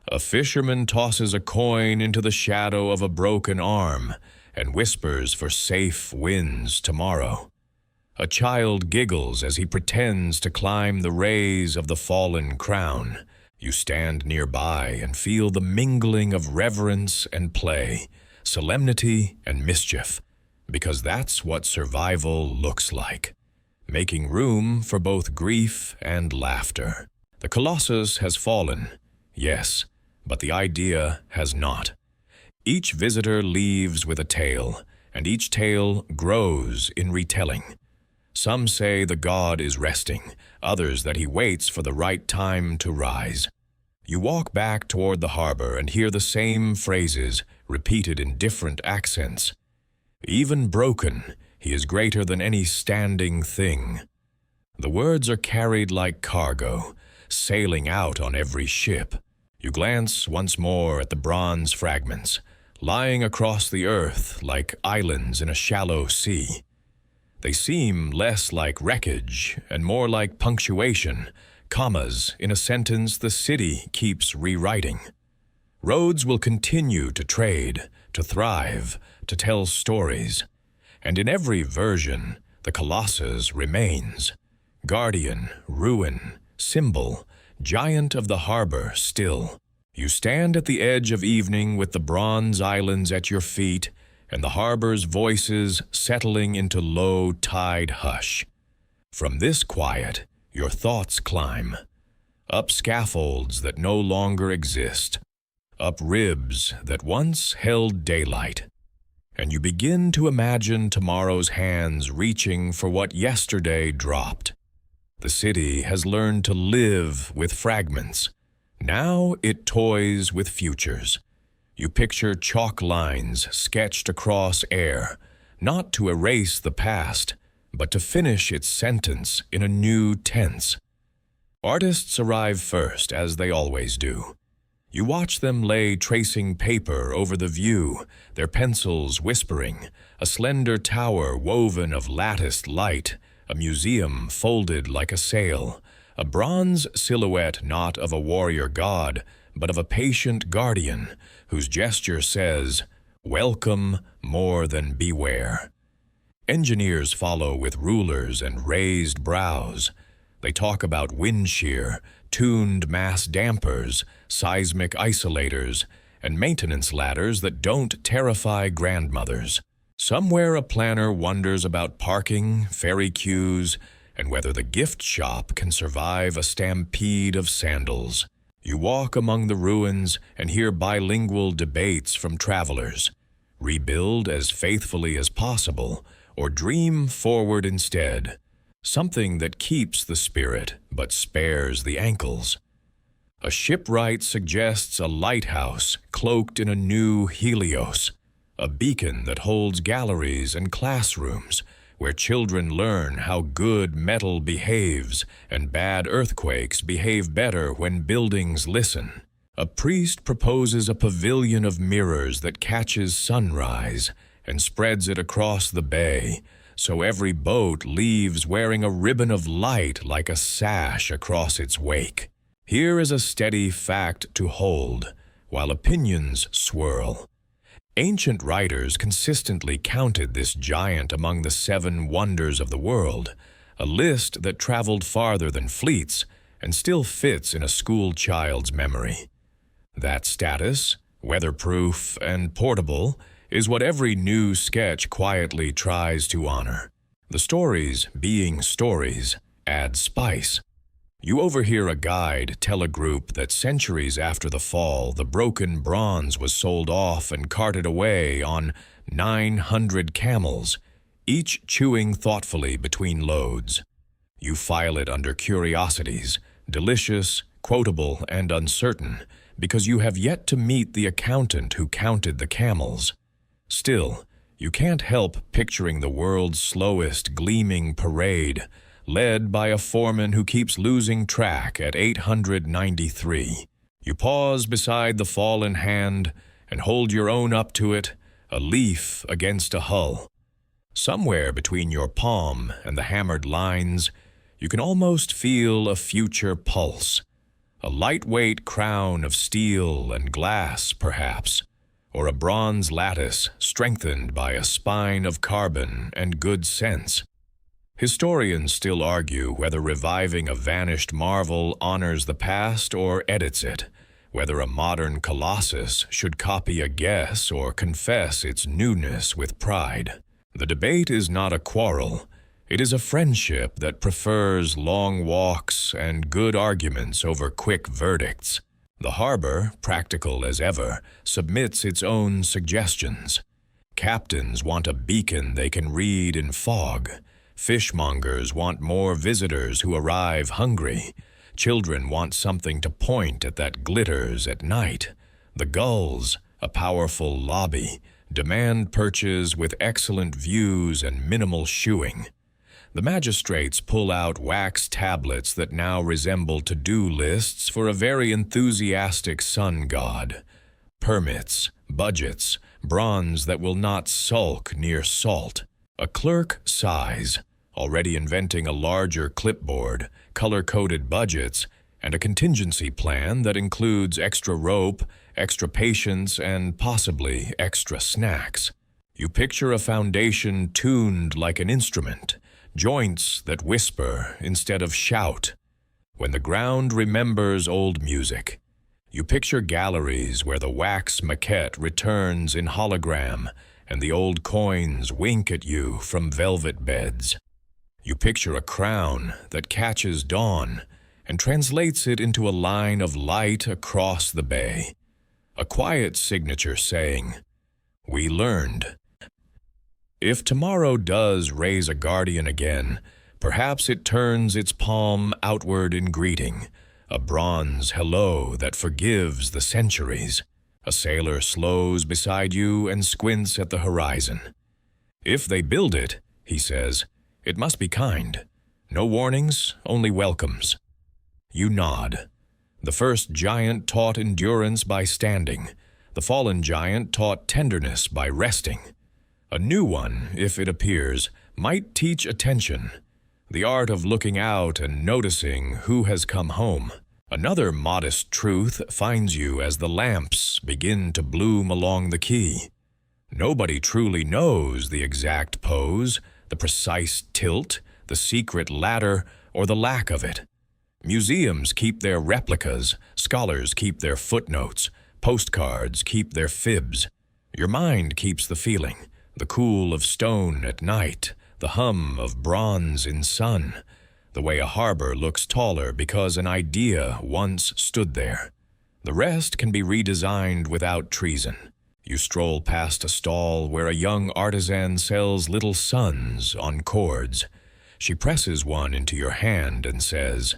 A fisherman tosses a coin into the shadow of a broken arm and whispers for safe winds tomorrow. A child giggles as he pretends to climb the rays of the fallen crown. You stand nearby and feel the mingling of reverence and play, solemnity and mischief, because that's what survival looks like, making room for both grief and laughter. The Colossus has fallen, yes, but the idea has not. Each visitor leaves with a tale, and each tale grows in retelling. Some say the god is resting, others that he waits for the right time to rise. You walk back toward the harbor and hear the same phrases, repeated in different accents. Even broken, he is greater than any standing thing. The words are carried like cargo, sailing out on every ship. You glance once more at the bronze fragments, lying across the earth like islands in a shallow sea. They seem less like wreckage and more like punctuation, commas in a sentence the city keeps rewriting. Rhodes will continue to trade, to thrive, to tell stories, and in every version, the Colossus remains. Guardian, ruin, symbol, giant of the harbor still. You stand at the edge of evening with the bronze islands at your feet and the harbor's voices settling into low tide hush. From this quiet, your thoughts climb, up scaffolds that no longer exist, up ribs that once held daylight, and you begin to imagine tomorrow's hands reaching for what yesterday dropped. The city has learned to live with fragments. Now it toys with futures. You picture chalk lines sketched across air, not to erase the past, but to finish its sentence in a new tense. Artists arrive first, as they always do. You watch them lay tracing paper over the view, their pencils whispering, a slender tower woven of latticed light, a museum folded like a sail, a bronze silhouette not of a warrior god, but of a patient guardian whose gesture says, "Welcome more than beware." Engineers follow with rulers and raised brows. They talk about wind shear, tuned mass dampers, seismic isolators, and maintenance ladders that don't terrify grandmothers. Somewhere a planner wonders about parking, ferry queues, and whether the gift shop can survive a stampede of sandals. You walk among the ruins and hear bilingual debates from travelers. Rebuild as faithfully as possible, or dream forward instead. Something that keeps the spirit but spares the ankles. A shipwright suggests a lighthouse cloaked in a new Helios, a beacon that holds galleries and classrooms where children learn how good metal behaves and bad earthquakes behave better when buildings listen. A priest proposes a pavilion of mirrors that catches sunrise and spreads it across the bay, so every boat leaves wearing a ribbon of light like a sash across its wake. Here is a steady fact to hold, while opinions swirl. Ancient writers consistently counted this giant among the 7 wonders of the world, a list that traveled farther than fleets and still fits in a school child's memory. That status, weatherproof and portable, is what every new sketch quietly tries to honor. The stories, being stories, add spice. You overhear a guide tell a group that centuries after the fall, the broken bronze was sold off and carted away on 900 camels, each chewing thoughtfully between loads. You file it under curiosities, delicious, quotable, and uncertain, because you have yet to meet the accountant who counted the camels. Still, you can't help picturing the world's slowest gleaming parade, led by a foreman who keeps losing track at 893. You pause beside the fallen hand and hold your own up to it, a leaf against a hull. Somewhere between your palm and the hammered lines, you can almost feel a future pulse, a lightweight crown of steel and glass, perhaps, or a bronze lattice strengthened by a spine of carbon and good sense. Historians still argue whether reviving a vanished marvel honors the past or edits it, whether a modern Colossus should copy a guess or confess its newness with pride. The debate is not a quarrel. It is a friendship that prefers long walks and good arguments over quick verdicts. The harbor, practical as ever, submits its own suggestions. Captains want a beacon they can read in fog. Fishmongers want more visitors who arrive hungry. Children want something to point at that glitters at night. The gulls, a powerful lobby, demand perches with excellent views and minimal shoeing. The magistrates pull out wax tablets that now resemble to-do lists for a very enthusiastic sun god. Permits, budgets, bronze that will not sulk near salt. A clerk sighs, already inventing a larger clipboard, color-coded budgets, and a contingency plan that includes extra rope, extra patience, and possibly extra snacks. You picture a foundation tuned like an instrument, joints that whisper instead of shout. When the ground remembers old music, you picture galleries where the wax maquette returns in hologram and the old coins wink at you from velvet beds. You picture a crown that catches dawn and translates it into a line of light across the bay. A quiet signature saying, "We learned." If tomorrow does raise a guardian again, perhaps it turns its palm outward in greeting, a bronze hello that forgives the centuries. A sailor slows beside you and squints at the horizon. If they build it, he says, it must be kind. No warnings, only welcomes. You nod. The first giant taught endurance by standing. The fallen giant taught tenderness by resting. A new one, if it appears, might teach attention, the art of looking out and noticing who has come home. Another modest truth finds you as the lamps begin to bloom along the quay. Nobody truly knows the exact pose, the precise tilt, the secret ladder, or the lack of it. Museums keep their replicas, scholars keep their footnotes, postcards keep their fibs. Your mind keeps the feeling, the cool of stone at night, the hum of bronze in sun, the way a harbor looks taller because an idea once stood there. The rest can be redesigned without treason. You stroll past a stall where a young artisan sells little suns on cords. She presses one into your hand and says,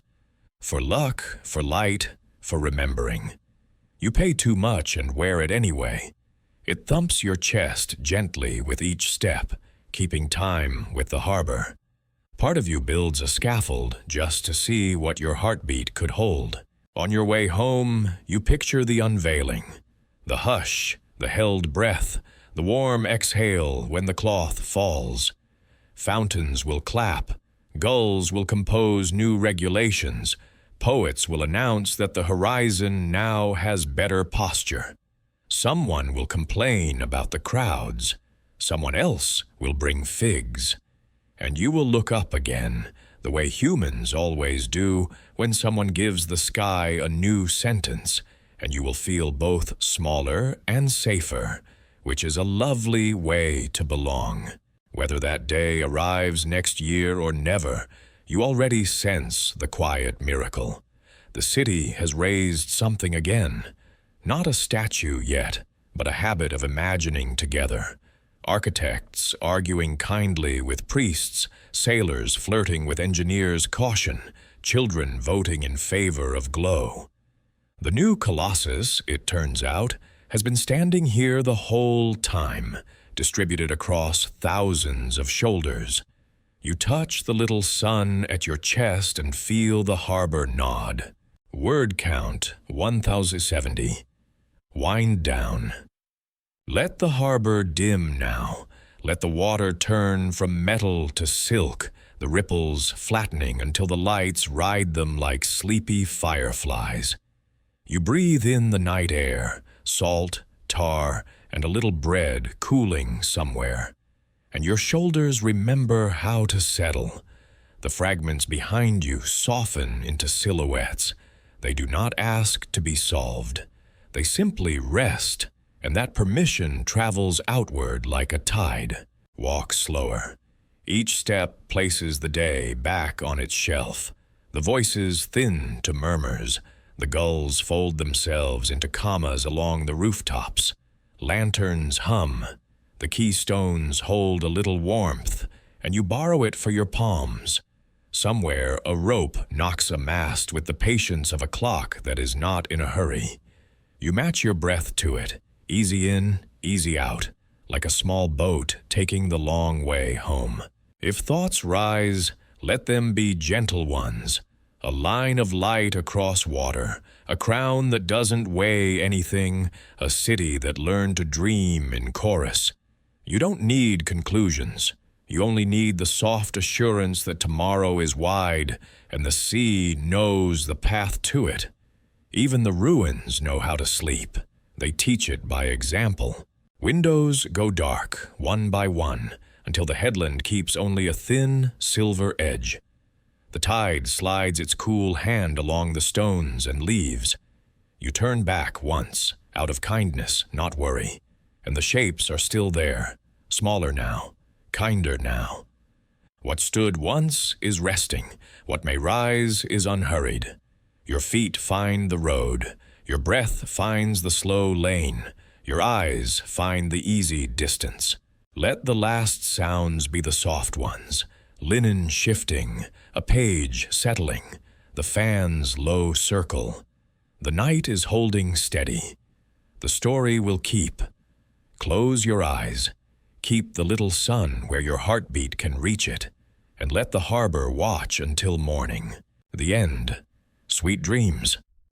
"For luck, for light, for remembering." You pay too much and wear it anyway. It thumps your chest gently with each step, keeping time with the harbor. Part of you builds a scaffold just to see what your heartbeat could hold. On your way home, you picture the unveiling, the hush, the held breath, the warm exhale when the cloth falls. Fountains will clap, gulls will compose new regulations, poets will announce that the horizon now has better posture. Someone will complain about the crowds. Someone else will bring figs. And you will look up again, the way humans always do when someone gives the sky a new sentence, and you will feel both smaller and safer, which is a lovely way to belong. Whether that day arrives next year or never, you already sense the quiet miracle. The city has raised something again. Not a statue yet, but a habit of imagining together. Architects arguing kindly with priests, sailors flirting with engineers' caution, children voting in favor of glow. The new Colossus, it turns out, has been standing here the whole time, distributed across thousands of shoulders. You touch the little sun at your chest and feel the harbor nod. Word count 1070. Wind down. Let the harbor dim now. Let the water turn from metal to silk, the ripples flattening until the lights ride them like sleepy fireflies. You breathe in the night air, salt, tar, and a little bread cooling somewhere. And your shoulders remember how to settle. The fragments behind you soften into silhouettes. They do not ask to be solved. They simply rest, and that permission travels outward like a tide. Walk slower. Each step places the day back on its shelf. The voices thin to murmurs. The gulls fold themselves into commas along the rooftops. Lanterns hum. The keystones hold a little warmth, and you borrow it for your palms. Somewhere, a rope knocks a mast with the patience of a clock that is not in a hurry. You match your breath to it, easy in, easy out, like a small boat taking the long way home. If thoughts rise, let them be gentle ones, a line of light across water, a crown that doesn't weigh anything, a city that learned to dream in chorus. You don't need conclusions. You only need the soft assurance that tomorrow is wide and the sea knows the path to it. Even the ruins know how to sleep. They teach it by example. Windows go dark, one by one, until the headland keeps only a thin, silver edge. The tide slides its cool hand along the stones and leaves. You turn back once, out of kindness, not worry, and the shapes are still there, smaller now, kinder now. What stood once is resting. What may rise is unhurried. Your feet find the road. Your breath finds the slow lane. Your eyes find the easy distance. Let the last sounds be the soft ones. Linen shifting, a page settling, the fan's low circle. The night is holding steady. The story will keep. Close your eyes. Keep the little sun where your heartbeat can reach it, and let the harbor watch until morning. The end. Sweet dreams.